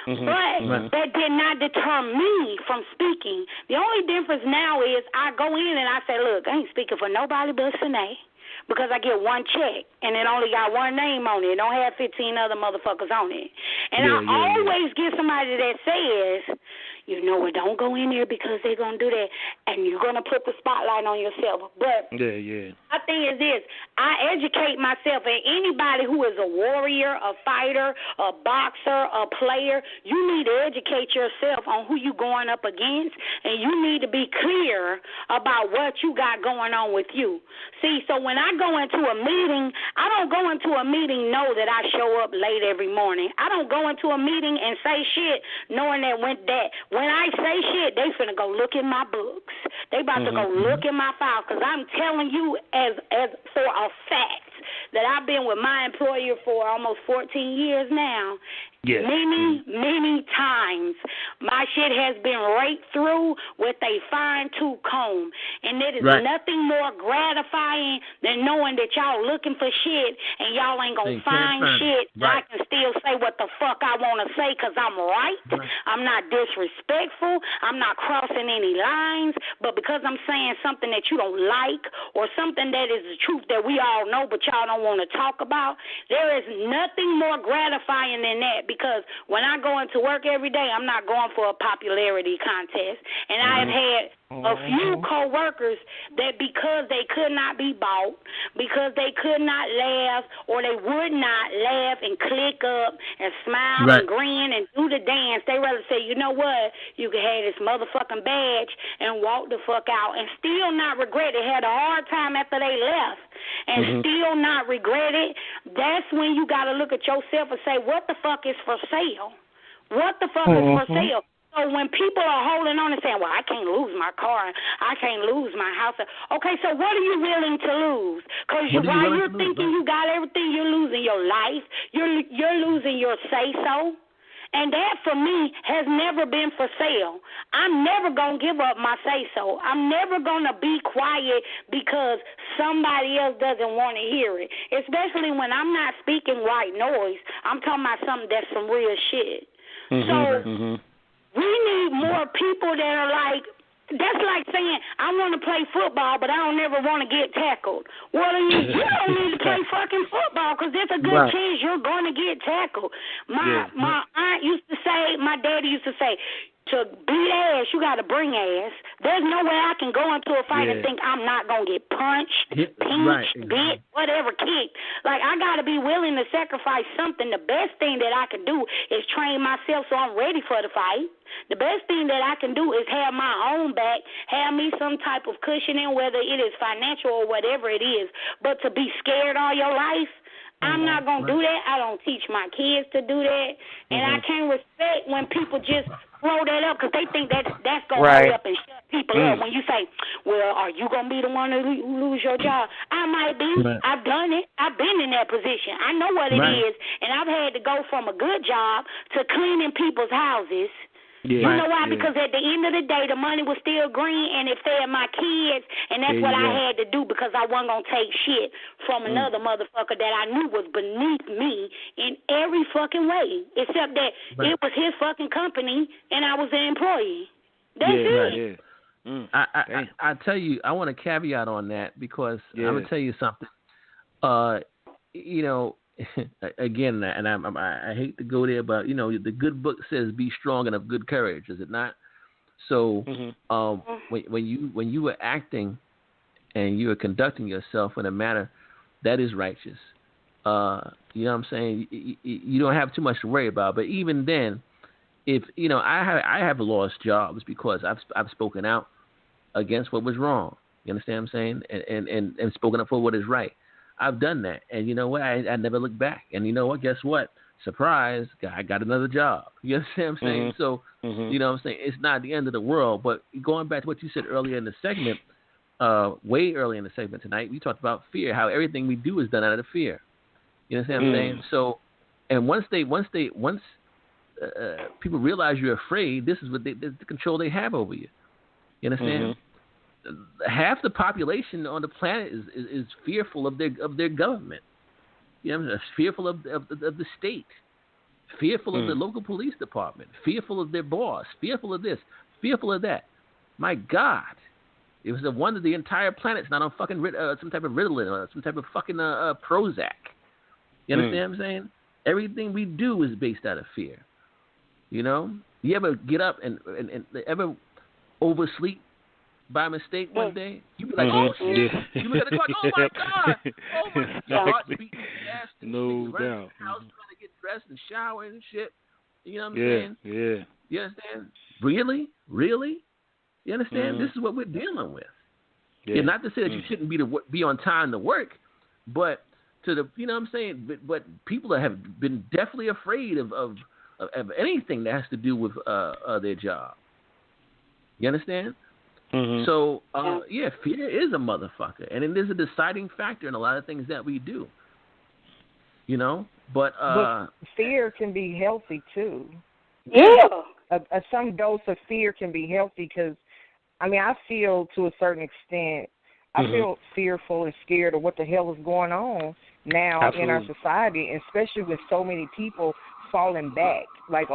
But that did not deter me from speaking. The only difference now is I go in and I say, look, I ain't speaking for nobody but Sine, because I get one check, and it only got one name on it. It don't have 15 other motherfuckers on it. And I always get somebody that says, you know what, don't go in there because they're going to do that, and you're going to put the spotlight on yourself. But my thing is this, I educate myself, and anybody who is a warrior, a fighter, a boxer, a player, you need to educate yourself on who you're going up against, and you need to be clear about what you got going on with you. See, so when I go into a meeting, I don't go into a meeting know that I show up late every morning. I don't go into a meeting and say shit knowing that when I say shit, they finna go look in my books. They about to go look in my files, because I'm telling you as for a fact that I've been with my employer for almost 14 years now. Many times my shit has been raked through with a fine-tooth comb, and it is nothing more gratifying than knowing that y'all looking for shit and y'all ain't gonna find shit. I can still say what the fuck I want to say because I'm right. I'm not disrespectful. I'm not crossing any lines, but because I'm saying something that you don't like or something that is the truth that we all know but y'all don't want to talk about, there is nothing more gratifying than that. Because when I go into work every day, I'm not going for a popularity contest. And I have had a few co-workers that because they could not be bought, because they could not laugh or they would not laugh and click up and smile and grin and do the dance, they rather say, you know what, you can have this motherfucking badge and walk the fuck out and still not regret it. Had a hard time after they left and still not regret it. That's when you got to look at yourself and say, what the fuck is for sale? What the fuck is for sale? So when people are holding on and saying, well, I can't lose my car, I can't lose my house. Okay, so what are you willing to lose? Because while you're thinking you got everything, you're losing your life. You're losing your say-so. And that, for me, has never been for sale. I'm never going to give up my say-so. I'm never going to be quiet because somebody else doesn't want to hear it, especially when I'm not speaking white noise. I'm talking about something that's some real shit. We need more people that are like, that's like saying, I want to play football, but I don't ever want to get tackled. Well, you don't need to play fucking football because there's a good chance you're going to get tackled. My aunt used to say, my daddy used to say, To beat ass, you got to bring ass. There's no way I can go into a fight and think I'm not going to get punched, pinched, bit, whatever, kicked. Like, I got to be willing to sacrifice something. The best thing that I can do is train myself so I'm ready for the fight. The best thing that I can do is have my own back, have me some type of cushioning, whether it is financial or whatever it is. But to be scared all your life, I'm not going to do that. I don't teach my kids to do that. And I can't respect when people just throw that up because they think that's going to hurry up and shut people up. When you say, well, are you going to be the one to lose your job? I might be. I've done it. I've been in that position. I know what it is. And I've had to go from a good job to cleaning people's houses. You know why? Because at the end of the day, the money was still green, and it fed my kids, and that's what I had to do because I wasn't going to take shit from another motherfucker that I knew was beneath me in every fucking way, except that it was his fucking company, and I was an employee. That's it. I tell you, I want a caveat on that because I'm going to tell you something. You know, again, and I hate to go there, but, you know, the good book says be strong and of good courage, is it not? So when you were acting and you were conducting yourself in a manner that is righteous, you know what I'm saying? You don't have too much to worry about. But even then, if, you know, I have lost jobs because I've spoken out against what was wrong. You understand what I'm saying? And spoken up for what is right. I've done that, and you know what? I never look back. And you know what? Guess what? Surprise! I got another job. You understand what I'm saying? So, you know what I'm saying? It's not the end of the world. But going back to what you said earlier in the segment, way earlier in the segment tonight, we talked about fear. How everything we do is done out of fear. You understand what I'm saying? So, and once people realize you're afraid, this is what this is the control they have over you. You understand? Half the population on the planet is fearful of their government. You know, fearful of the state, fearful of the local police department, fearful of their boss, fearful of this, fearful of that. My God, it was a wonder the entire planet's not on fucking some type of Ritalin or some type of fucking Prozac. You understand what I'm saying? Everything we do is based out of fear. You know, you ever get up and ever oversleep by mistake one day? You be like, oh shit! You look at the clock, oh my God! Oh my God! Heart beating fast. No doubt. House trying to get dressed and shower and shit. You know what I'm saying? Yeah. You understand? Really? You understand? This is what we're dealing with. Yeah. Not to say that you shouldn't be on time to work, but to the, you know what I'm saying? But people have been definitely afraid of anything that has to do with their job. You understand? So, fear is a motherfucker, and it is a deciding factor in a lot of things that we do. You know, but fear can be healthy too. Yeah, some dose of fear can be healthy because, I mean, I feel to a certain extent, I feel fearful and scared of what the hell is going on now in our society, and especially with so many people falling back. Like,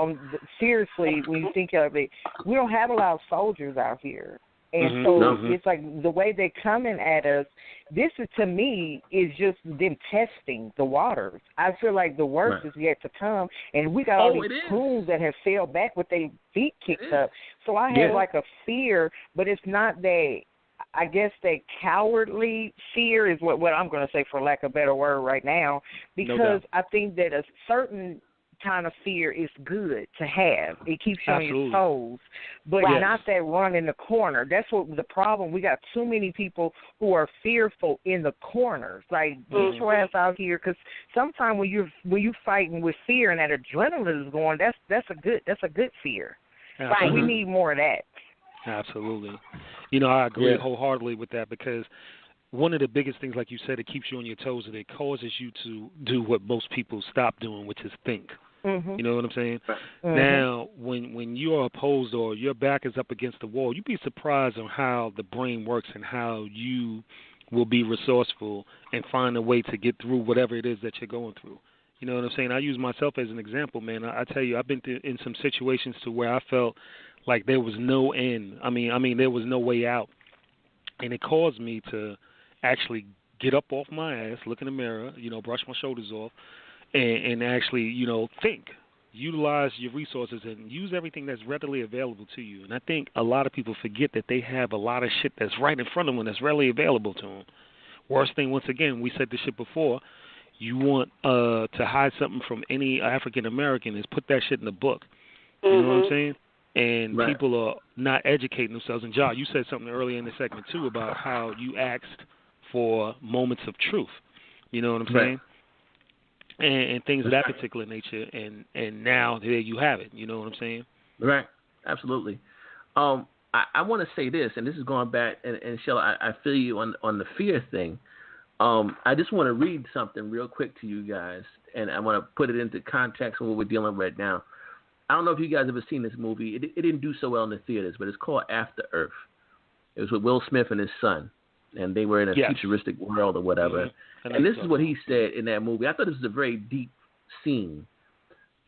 seriously, when you think of it, we don't have a lot of soldiers out here. And so it's like the way they're coming at us, this is, to me, is just them testing the waters. I feel like the worst is yet to come, and we got all these fools that have fell back with their feet kicked up. So I have like a fear, but it's not that, I guess that cowardly fear is what I'm going to say, for lack of a better word right now, because I think that a certain kind of fear is good to have. It keeps you on your toes, but not that run in the corner. That's what the problem. We got too many people who are fearful in the corners. Like, get your ass out here, because sometimes when you fighting with fear and that adrenaline is going, that's a good fear. Right. We need more of that. Absolutely. You know, I agree wholeheartly with that, because one of the biggest things, like you said, it keeps you on your toes, and it causes you to do what most people stop doing, which is think. You know what I'm saying? Now, when you are opposed or your back is up against the wall, you'd be surprised on how the brain works and how you will be resourceful and find a way to get through whatever it is that you're going through. You know what I'm saying? I use myself as an example, man. I tell you, I've been in some situations to where I felt like there was no end. I mean, there was no way out. And it caused me to actually get up off my ass, look in the mirror, you know, brush my shoulders off, and actually, you know, think. utilize your resources and use everything that's readily available to you. And I think a lot of people forget that they have a lot of shit that's right in front of them that's readily available to them. Worst thing, once again, we said this shit before, you want to hide something from any African American is put that shit in the book. You know what I'm saying? And people are not educating themselves. And John, you said something earlier in the segment too about how you asked for moments of truth. You know what I'm saying? And things of that particular nature. And now there you have it. You know what I'm saying? Right. Absolutely. I want to say this, and this is going back, and Shell, I feel you on the fear thing. I just want to read something real quick to you guys, and I want to put it into context of what we're dealing with right now. I don't know if you guys ever seen this movie. It didn't do so well in the theaters, but it's called After Earth. It was with Will Smith and his son, and they were in a futuristic world or whatever. And this is what he said in that movie. I thought this was a very deep scene.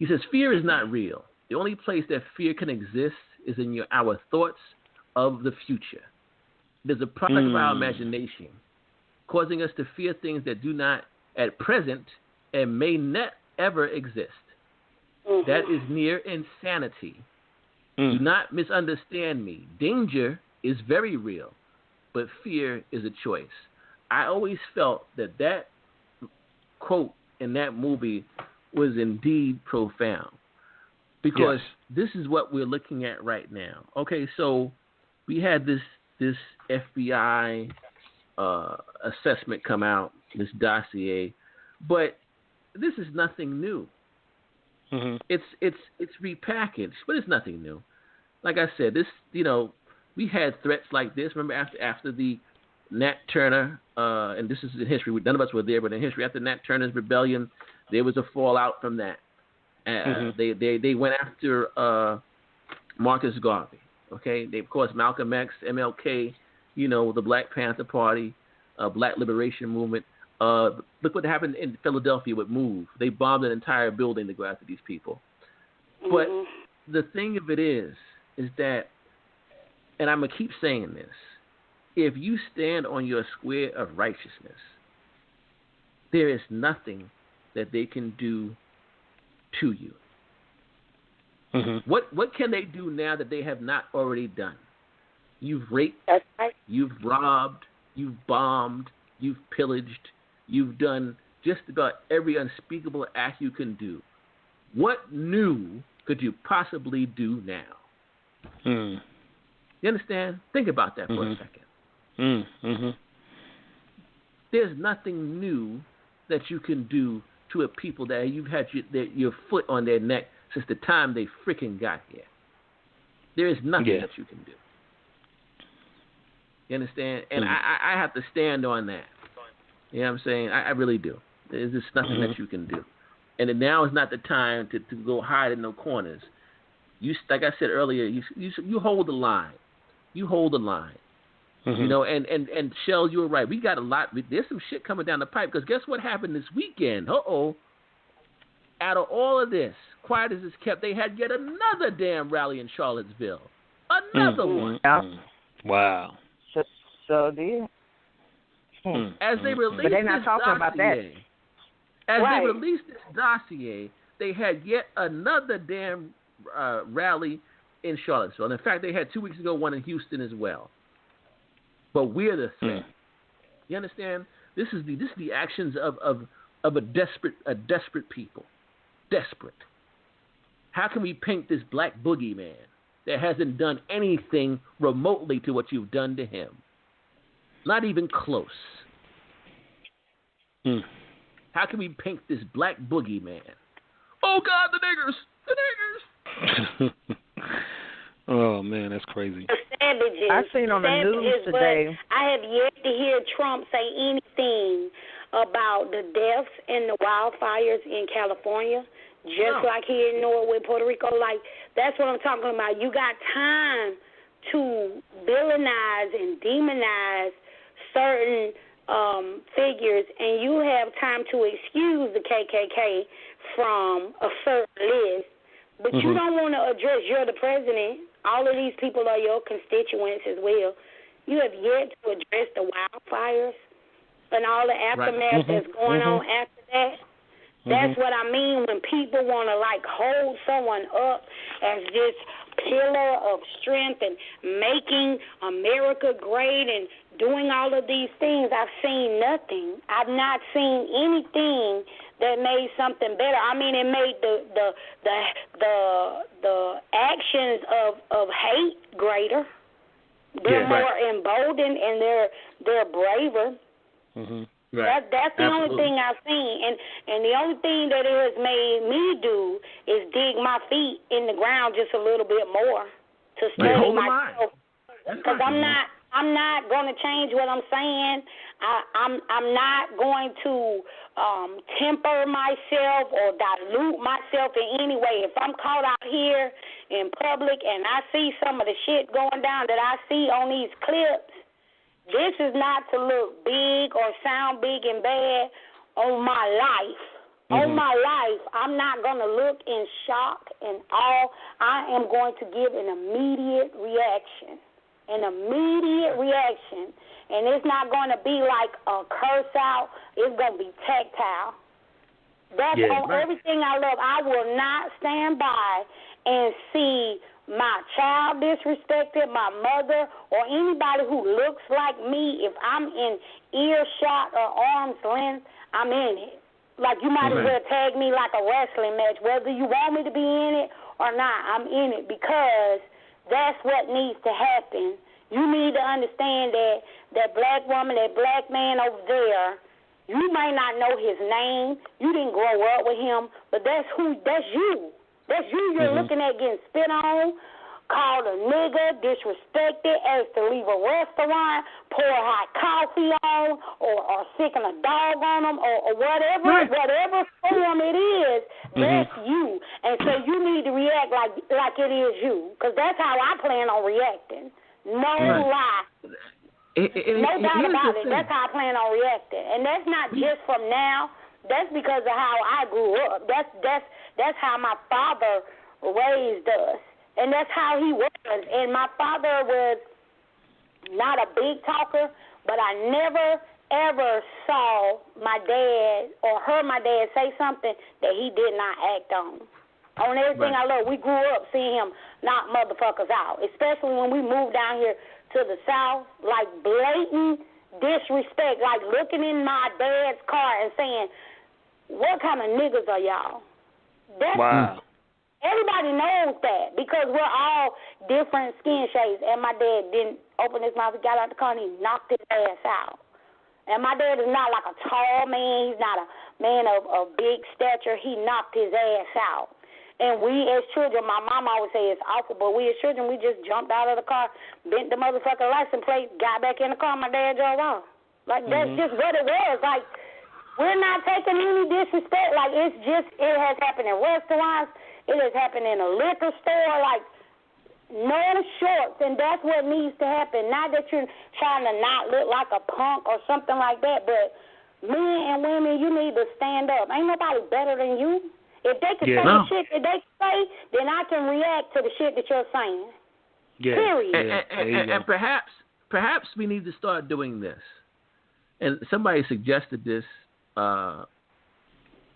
He says, "Fear is not real. The only place that fear can exist is in our thoughts of the future. It is a product of our imagination, causing us to fear things that do not at present and may not ever exist. That is near insanity. Do not misunderstand me. Danger is very real, but fear is a choice." I always felt that quote in that movie was indeed profound, because this is what we're looking at right now. Okay, so we had this FBI assessment come out, this dossier, but this is nothing new. It's repackaged, but it's nothing new. Like I said, this, we had threats like this. Remember after the Nat Turner, and this is in history. None of us were there, but in history, after Nat Turner's rebellion, there was a fallout from that. They went after Marcus Garvey. Okay, they, of course, Malcolm X, MLK, the Black Panther Party, Black Liberation Movement. Look what happened in Philadelphia with MOVE. They bombed an entire building to go after these people. But the thing of it is that, and I'm going to keep saying this, if you stand on your square of righteousness, there is nothing that they can do to you. What can they do now that they have not already done? You've raped, you've robbed, you've bombed, you've pillaged, you've done just about every unspeakable act you can do. What new could you possibly do now? You understand? Think about that for a second. There's nothing new that you can do to a people that you've had your foot on their neck since the time they freaking got here. There is nothing that you can do. You understand? And I have to stand on that. You know what I'm saying? I really do. There's just nothing that you can do. And now is not the time to go hide in no corners. You, like I said earlier, you hold the line. You hold the line. And Shell, you were right. We got a lot. There's some shit coming down the pipe, because guess what happened this weekend? Out of all of this, quiet as it's kept, they had yet another damn rally in Charlottesville. Another one. Wow. So did. As they released but they're not talking about that. They released this dossier, they had yet another damn rally in Charlottesville. And in fact, they had 2 weeks ago one in Houston as well. But we're the threat. You understand? This is the actions of a desperate people. Desperate. How can we paint this black boogeyman that hasn't done anything remotely to what you've done to him? Not even close. How can we paint this black boogeyman? Oh God, the niggers! Oh man, that's crazy. The savages. I seen on the news today. I have yet to hear Trump say anything about the deaths and the wildfires in California, just like here in Norwood, Puerto Rico. Like, that's what I'm talking about. You got time to villainize and demonize certain figures, and you have time to excuse the KKK from a certain list, but you don't want to address, you're the president. All of these people are your constituents as well. You have yet to address the wildfires and all the aftermath that's going on after that. That's what I mean when people want to, like, hold someone up as this pillar of strength and making America great and doing all of these things. I've seen nothing. I've not seen anything that made something better. I mean, it made the actions of hate greater. They're more emboldened and they're braver. Mm-hmm. Right. That's the only thing I've seen, and the only thing that it has made me do is dig my feet in the ground just a little bit more to study myself. Because I'm not going to change what I'm saying. I'm not going to temper myself or dilute myself in any way. If I'm caught out here in public and I see some of the shit going down that I see on these clips, this is not to look big or sound big and bad on my life. On my life, I'm not going to look in shock and awe. I am going to give an immediate reaction. And it's not going to be like a curse out. It's going to be tactile. That's on everything I love. I will not stand by and see my child disrespected, my mother, or anybody who looks like me. If I'm in earshot or arm's length, I'm in it. Like, you might as well tag me like a wrestling match. Whether you want me to be in it or not, I'm in it because that's what needs to happen. You need to understand that black woman, that black man over there, you may not know his name. You didn't grow up with him, but that's you. That's you you're looking at getting spit on, called a nigger, disrespected, asked to leave a restaurant, pour hot coffee on, or sicking a dog on them, or whatever form it is, that's you. And so you need to react like it is you, because that's how I plan on reacting. No lie. No doubt about it. That's how I plan on reacting. And that's not just from now. That's because of how I grew up. That's how my father raised us. And that's how he was. And my father was not a big talker, but I never, ever saw my dad or heard my dad say something that he did not act on. On everything I love. We grew up seeing him knock motherfuckers out, especially when we moved down here to the South, like blatant disrespect, like looking in my dad's car and saying, what kind of niggas are y'all? Everybody knows that because we're all different skin shades. And my dad didn't open his mouth. He got out the car and he knocked his ass out. And my dad is not like a tall man. He's not a man of big stature. He knocked his ass out. And we as children, my mom always say it's awful, but we as children, we just jumped out of the car, bent the motherfucking license plate, got back in the car, my dad drove off. Like, that's just what it was. Like, we're not taking any disrespect. Like, it has happened in restaurants. It has happened in a liquor store. Like, no shorts, and that's what needs to happen. Not that you're trying to not look like a punk or something like that, but men and women, you need to stand up. Ain't nobody better than you. If they can say the shit that they say, then I can react to the shit that you're saying. Yeah. Period. And perhaps we need to start doing this. And somebody suggested this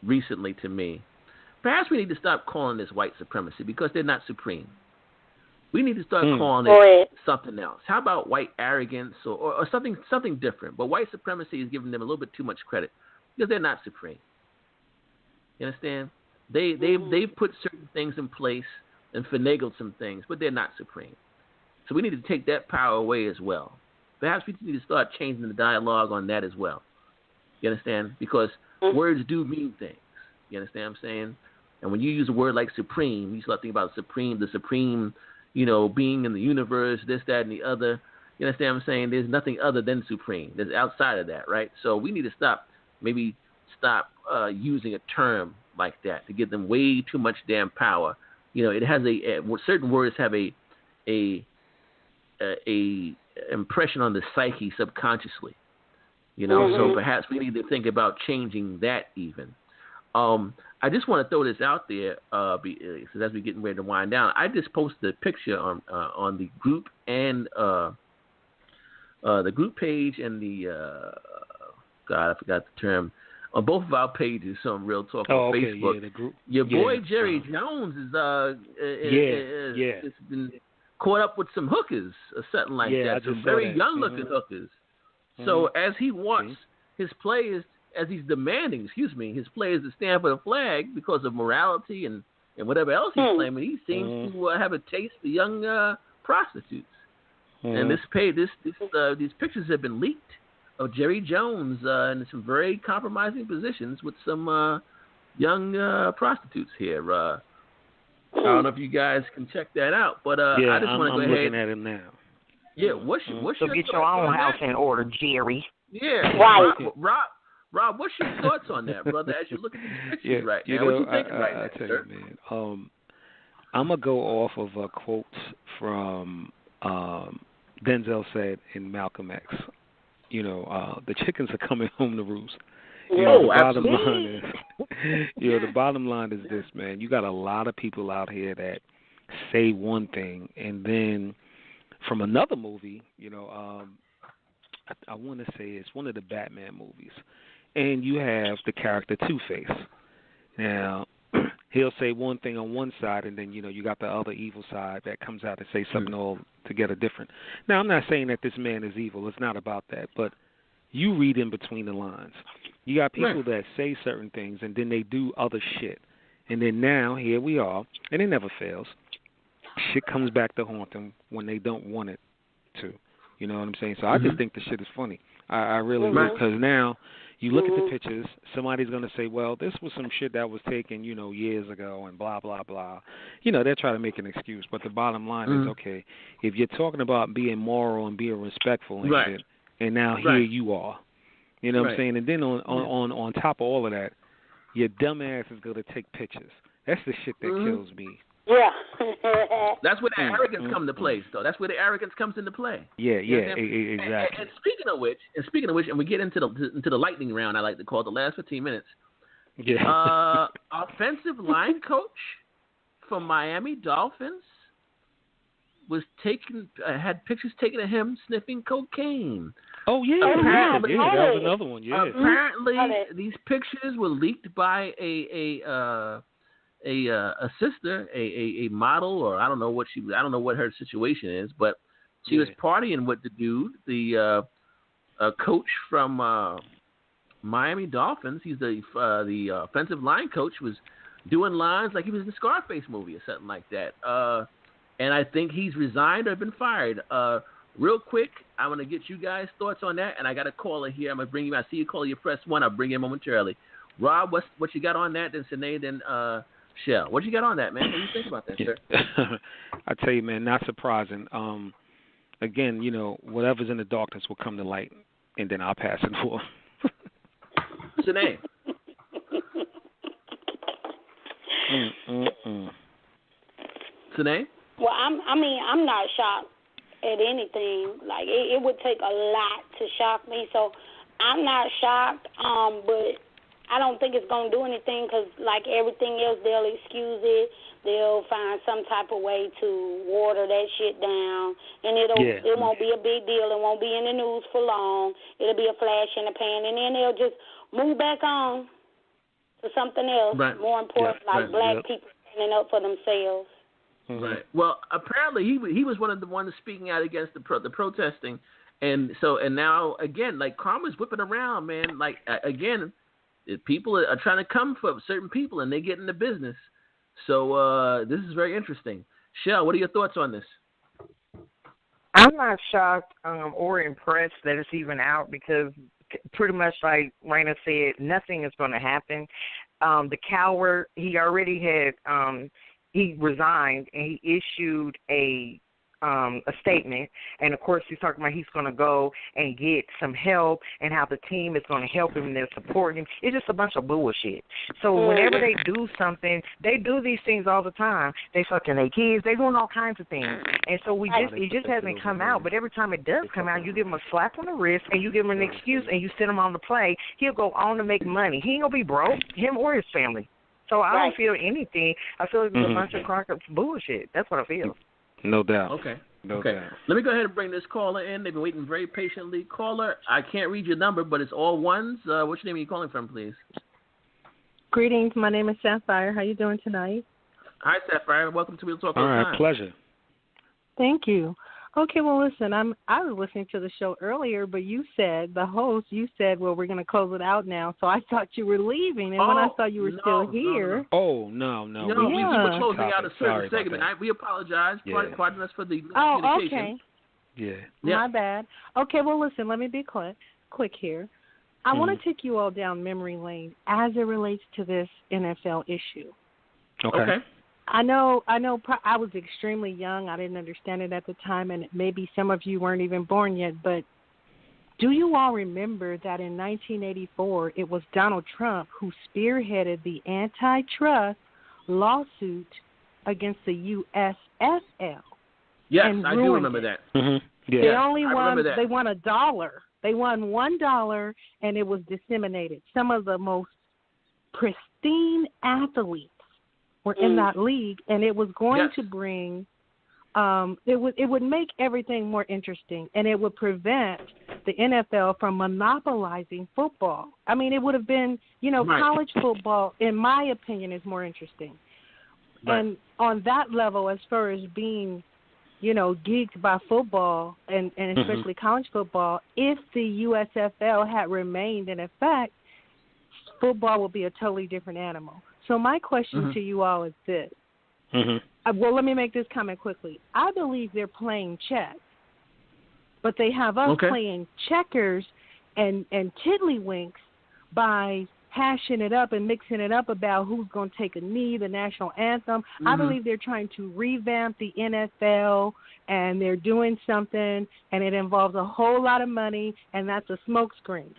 recently to me. Perhaps we need to stop calling this white supremacy because they're not supreme. We need to start calling it something else. How about white arrogance or something different? But white supremacy is giving them a little bit too much credit because they're not supreme. You understand? They've put certain things in place and finagled some things, but they're not supreme. So we need to take that power away as well. Perhaps we need to start changing the dialogue on that as well. You understand? Because words do mean things. You understand what I'm saying? And when you use a word like supreme, you start thinking about the supreme, being in the universe, this, that, and the other. You understand what I'm saying? There's nothing other than supreme. There's outside of that, right? So we need to stop using a term like that to give them way too much damn power. It has certain words have a impression on the psyche subconsciously. So perhaps we need to think about changing that even. I just want to throw this out there because as we're getting ready to wind down, I just posted a picture on the group and the group page and the I forgot the term on both of our pages on Real Talk on Facebook. Yeah, the group. Your boy Jerry Jones is it's been caught up with some hookers or something like that. Some very young looking hookers. So as he wants his players, as he's demanding, his players to stand for the flag because of morality and whatever else he's claiming, he seems to have a taste for young prostitutes. And these pictures have been leaked of Jerry Jones in some very compromising positions with some young prostitutes here. I don't know if you guys can check that out, but I just want to go ahead. I'm looking at him now. Yeah, what's so your get your own house in order, Jerry. Yeah, right. Rob, what's your thoughts on that, brother? As you look at these pictures right now, what you thinking right now, tell sir? you, man. I'm gonna go off of quotes from Denzel said in Malcolm X. The chickens are coming home to roost. The bottom line is, the bottom line is this, man. You got a lot of people out here that say one thing, and then from another movie, I want to say it's one of the Batman movies, and you have the character Two-Face. Now, he'll say one thing on one side, and then, you got the other evil side that comes out and say something altogether different. Now, I'm not saying that this man is evil. It's not about that. But you read in between the lines. You got people that say certain things, and then they do other shit. And then now, here we are, and it never fails. Shit comes back to haunt them when they don't want it to. You know what I'm saying? So I just think the shit is funny. I really do. Because now, you look at the pictures, somebody's going to say, well, this was some shit that was taken, years ago and blah, blah, blah. They're trying to make an excuse. But the bottom line is, okay, if you're talking about being moral and being respectful and shit, and now here you are. You know what I'm saying? And then on top of all of that, your dumb ass is going to take pictures. That's the shit that kills me. Yeah. That's where the arrogance comes into play, though. That's where the arrogance comes into play. Yeah, exactly. And speaking of which, and we get into the lightning round, I like to call it, the last 15 minutes. Yeah. Offensive line coach from Miami Dolphins had pictures taken of him sniffing cocaine. Oh yeah, that was another one. Yeah. Apparently, these pictures were leaked by a sister, a model, or I don't know what her situation is, but she was partying with the dude, the coach from Miami Dolphins. He's the offensive line coach. Was doing lines like he was in the Scarface movie or something like that. And I think he's resigned or been fired. Real quick, I want to get you guys' thoughts on that, and I got a caller here. I'm gonna bring you. I see you caller. You press 1. I'll bring you in momentarily. Rob, what you got on that? Then Sinead, then Shell. What you got on that, man? What do you think about that, sir? I tell you, man, not surprising. Again, whatever's in the darkness will come to light, and then I'll pass it for. Sinead. Sinead? Well, I'm not shocked at anything. Like, it would take a lot to shock me, so I'm not shocked, but I don't think it's going to do anything because, like everything else, they'll excuse it. They'll find some type of way to water that shit down, and it won't be a big deal. It won't be in the news for long. It'll be a flash in the pan, and then they'll just move back on to something else more important, black people standing up for themselves. Right. Well, apparently he was one of the ones speaking out against the protesting, and now again, like, karma's whipping around, man. Like, again, people are trying to come for certain people, and they get in the business. So this is very interesting. Shell, what are your thoughts on this? I'm not shocked or impressed that it's even out because pretty much like Raina said, nothing is going to happen. The coward, he already had he resigned and he issued a statement, and of course he's talking about he's going to go and get some help and how the team is going to help him and they're supporting him. It's just a bunch of bullshit. So whenever they do something, they do these things all the time. They fucking their kids, they doing all kinds of things. And so it just hasn't come out, but every time it does come out, you give him a slap on the wrist and you give him an excuse and you send him on the play. He'll go on to make money. He ain't going to be broke, him or his family. So I don't feel anything. I feel like it's a bunch of crock bullshit. That's what I feel. No doubt. Okay. Okay. Let me go ahead and bring this caller in. They've been waiting very patiently. Caller, I can't read your number, but it's all ones. What's your name? Are you calling from, please? Greetings. My name is Sapphire. How you doing tonight? Hi, Sapphire. Welcome to Real Talk. All right, pleasure. Thank you. Okay, well, listen, I was listening to the show earlier, but you said, the host, well, we're going to close it out now, so I thought you were leaving, and when I saw you were still here. Oh, no. We were closing out a certain segment. We apologize. Yeah. Pardon us for the communication. okay. Yeah. My bad. Okay, well, listen, let me be quick here. I want to take you all down memory lane as it relates to this NFL issue. Okay. I know I was extremely young. I didn't understand it at the time, and maybe some of you weren't even born yet, but do you all remember that in 1984 it was Donald Trump who spearheaded the antitrust lawsuit against the USFL? Yes, I do remember that. Mm-hmm. Yeah. They only won $1. They won $1, and it was disseminated. Some of the most pristine athletes were in that league, and it was going to bring it would make everything more interesting, and it would prevent the NFL from monopolizing football. I mean, it would have been, college football, in my opinion, is more interesting. Right. And on that level, as far as being, geeked by football and especially college football, if the USFL had remained in effect, football would be a totally different animal. So my question to you all is this. Well, let me make this comment quickly. I believe they're playing chess, but they have us playing checkers and tiddlywinks by hashing it up and mixing it up about who's going to take a knee, the national anthem. I believe they're trying to revamp the NFL, and they're doing something, and it involves a whole lot of money, and that's a smokescreen.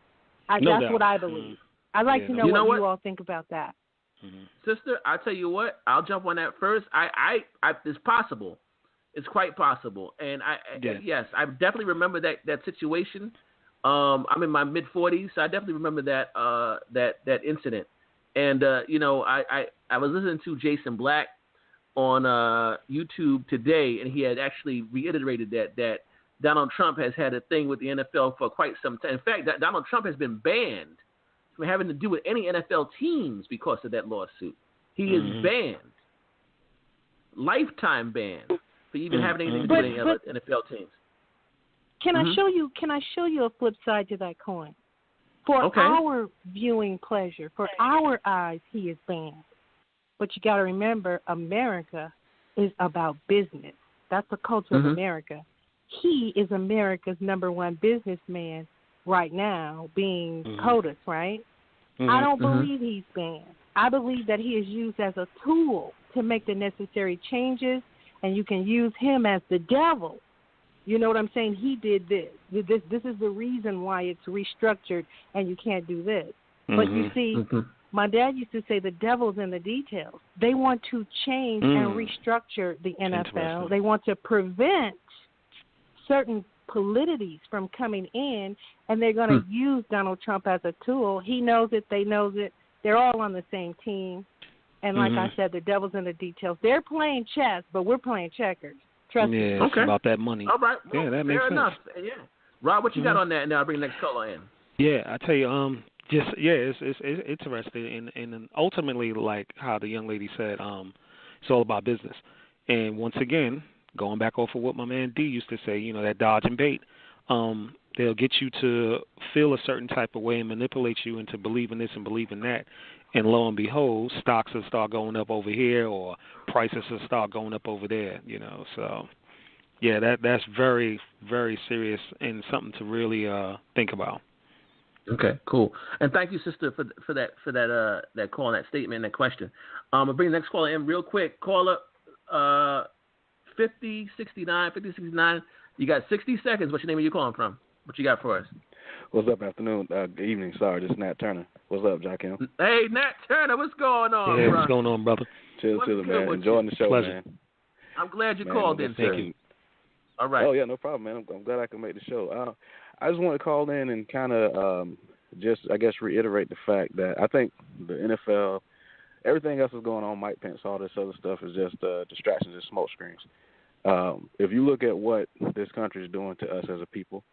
That's what I believe. I'd like to know what you all think about that. Sister, I'll tell you what. I'll jump on that first. It's possible. It's quite possible. And yes, I definitely remember that situation. I'm in my mid-40s, so I definitely remember that incident. And I was listening to Jason Black on YouTube today, and he had actually reiterated that Donald Trump has had a thing with the NFL for quite some time. In fact, that Donald Trump has been banned from having to do with any NFL teams because of that lawsuit. He is banned, lifetime ban for even having anything to do with any NFL teams. Can I show you? Can I show you a flip side to that coin? For our viewing pleasure, for our eyes, he is banned. But you got to remember, America is about business. That's the culture of America. He is America's number one businessman right now, being POTUS, right? I don't believe he's banned. I believe that he is used as a tool to make the necessary changes, and you can use him as the devil. You know what I'm saying? He did this. This is the reason why it's restructured, and you can't do this. But you see, my dad used to say the devil's in the details. They want to change and restructure the NFL. They want to prevent certain polities from coming in, and they're going to use Donald Trump as a tool. He knows it. They knows it. They're all on the same team. And like I said, the devil's in the details. They're playing chess, but we're playing checkers. Trust me. It's about that money. All right. Well, that makes sense. Enough. Yeah. Rob, what you got on that? And then I'll bring the next caller in. Yeah, I tell you, it's interesting, and ultimately, like how the young lady said, it's all about business. And once again, going back off of what my man D used to say, that dodge and bait, they'll get you to feel a certain type of way and manipulate you into believing this and believing that. And lo and behold, stocks will start going up over here, or prices will start going up over there. So yeah, that's very, very serious and something to really think about. Okay, cool. And thank you, sister, for that call, that statement, that question. I'll bring the next caller in real quick. Caller 5069. You got 60 seconds. What's your name? Are you calling from? What you got for us? What's up? Afternoon. Good evening. Sorry, this is Nat Turner. What's up, Jakim? Hey, Nat Turner. What's going on, bro? What's going on, brother? Chill, man. Enjoying the show, Pleasure. man. I'm glad you called in, sir. Thank you. All right. Oh, yeah, no problem, man. I'm glad I can make the show. I just want to call in and kind of just, I guess, reiterate the fact that I think the NFL, everything else is going on, Mike Pence, all this other stuff is just distractions and smoke screens. If you look at what this country is doing to us as a people,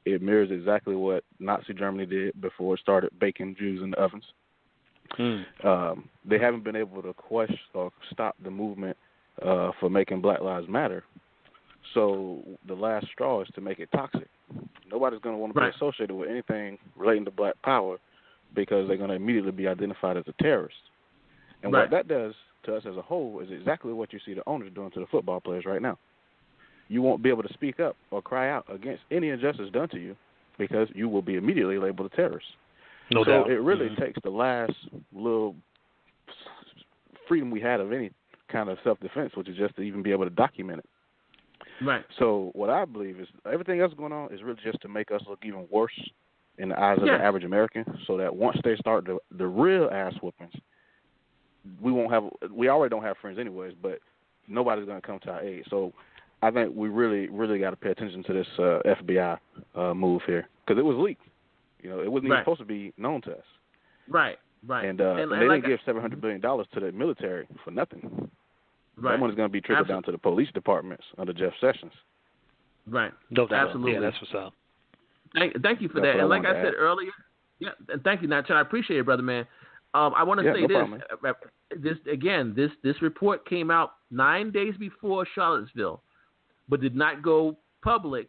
it mirrors exactly what Nazi Germany did before it started baking Jews in the ovens. They haven't been able to question or stop the movement for making Black Lives Matter. So the last straw is to make it toxic. Nobody's going to want to be associated with anything relating to Black power because they're going to immediately be identified as a terrorist. And what that does to us as a whole is exactly what you see the owners doing to the football players right now. You won't be able to speak up or cry out against any injustice done to you because you will be immediately labeled a terrorist. No doubt. So it really takes the last little freedom we had of any kind of self-defense, which is just to even be able to document it. Right. So what I believe is everything else going on is really just to make us look even worse in the eyes of the average American, so that once they start the real ass whoopings, we already don't have friends anyways, but nobody's going to come to our aid. So I think we really, really got to pay attention to this FBI move here because it was leaked. You know, it wasn't even supposed to be known to us. Right. And they didn't give $700 billion to the military for nothing. That money's going to be trickled down to the police departments under Jeff Sessions. Right. No doubt. Absolutely. Yeah, that's what's up. Thank you for that. And like I said earlier, and thank you, Nathan. I appreciate it, brother man. I want to say this report came out 9 days before Charlottesville, but did not go public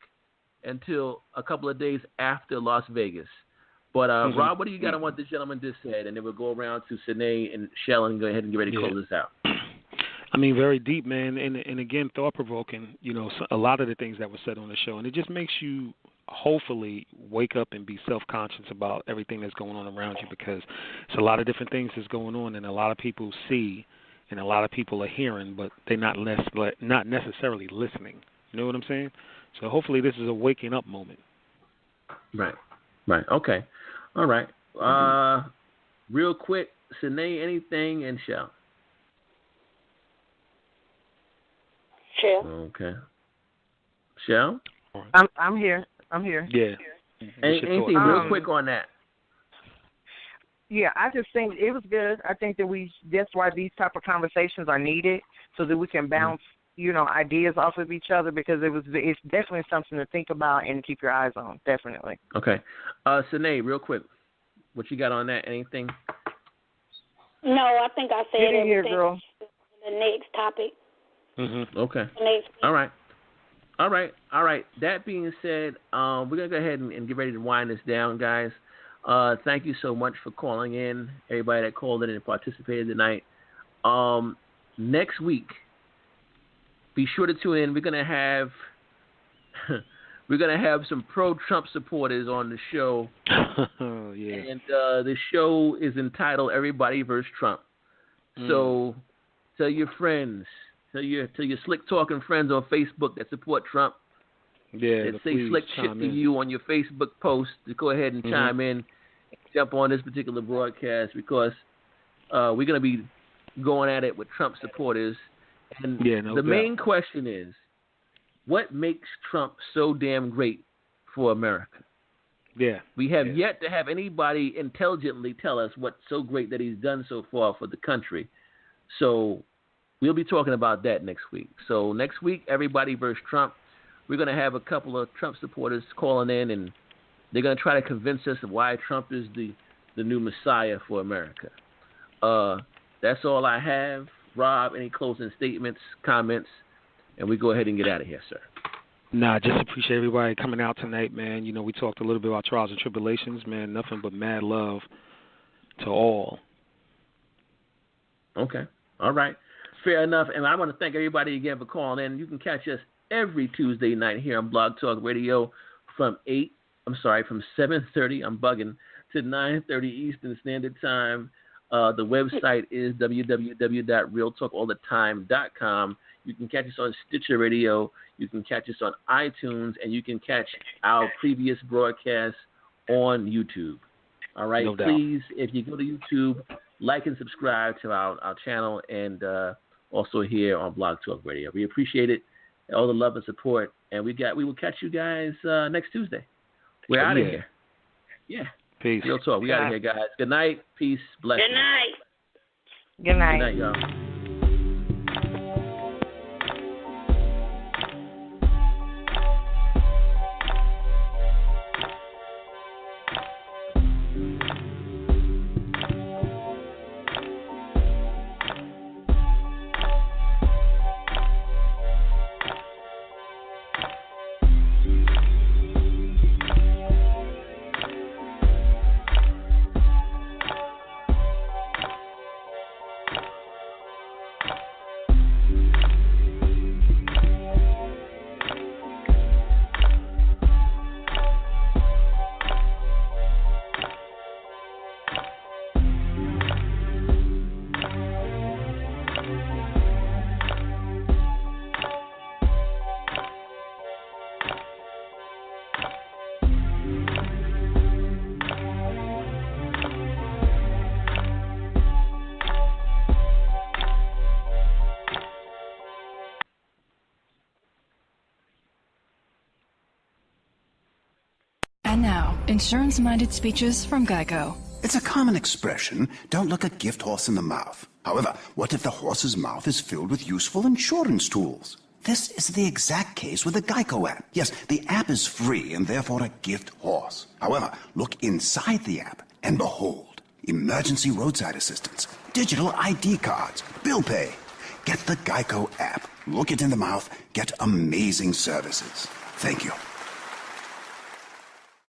until a couple of days after Las Vegas. But Rob, what do you got on what this gentleman just said? And then we'll go around to Sine and Shell and go ahead and get ready to close this out. I mean, very deep, man, and again, thought-provoking, you know, a lot of the things that were said on the show. And it just makes you hopefully wake up and be self-conscious about everything that's going on around you, because it's a lot of different things that's going on, and a lot of people see and a lot of people are hearing, but they're not necessarily listening. You know what I'm saying? So hopefully this is a waking up moment. Right. Okay. All right. Real quick, Sine, anything, and Shell. Okay. Shell? I'm here. Yeah. Anything real quick on that? Yeah, I just think it was good. I think that that's why these type of conversations are needed, so that we can bounce, ideas off of each other, because it's definitely something to think about and keep your eyes on. Definitely. Okay. Sine, real quick, what you got on that? Anything? No, I think I said everything. Here, girl. The next topic. Okay. All right. That being said, we're going to go ahead and get ready to wind this down, guys. Thank you so much for calling in, everybody that called in and participated tonight. Next week, be sure to tune in. We're going to have some pro-Trump supporters on the show. Yeah. And the show is entitled Everybody vs. Trump. So tell your friends. Tell your slick talking friends on Facebook that support Trump. Yeah, that say slick shit to you on your Facebook post to go ahead and chime in and jump on this particular broadcast, because we're going to be going at it with Trump supporters. And the main question is, what makes Trump so damn great for America? Yeah. We have yet to have anybody intelligently tell us what's so great that he's done so far for the country. So we'll be talking about that next week. So next week, Everybody versus Trump. We're going to have a couple of Trump supporters calling in, and they're going to try to convince us of why Trump is the new messiah for America. That's all I have. Rob, any closing statements, comments, and we go ahead and get out of here, sir. Nah, just appreciate everybody coming out tonight, man. We talked a little bit about trials and tribulations, man. Nothing but mad love to all. Okay. All right. Fair enough. And I want to thank everybody again for calling in. You can catch us every Tuesday night here on Blog Talk Radio from 7:30, I'm bugging, to 9:30 Eastern Standard Time. The website is www.realtalkallthetime.com. You can catch us on Stitcher Radio. You can catch us on iTunes, and you can catch our previous broadcasts on YouTube. All right. No doubt. Please, if you go to YouTube, like and subscribe to our channel, and also here on Blog Talk Radio. We appreciate it, all the love and support, and we will catch you guys next Tuesday. We're out of here. Yeah. Peace. Real talk. We out of here, guys. Good night. Peace. Blessings. Good night. Good night. Good night, y'all. Insurance-minded speeches from Geico. It's a common expression, don't look a gift horse in the mouth. However, what if the horse's mouth is filled with useful insurance tools? This is the exact case with the Geico app. Yes, the app is free and therefore a gift horse. However, look inside the app and behold, emergency roadside assistance, digital ID cards, bill pay. Get the Geico app. Look it in the mouth, get amazing services. Thank you.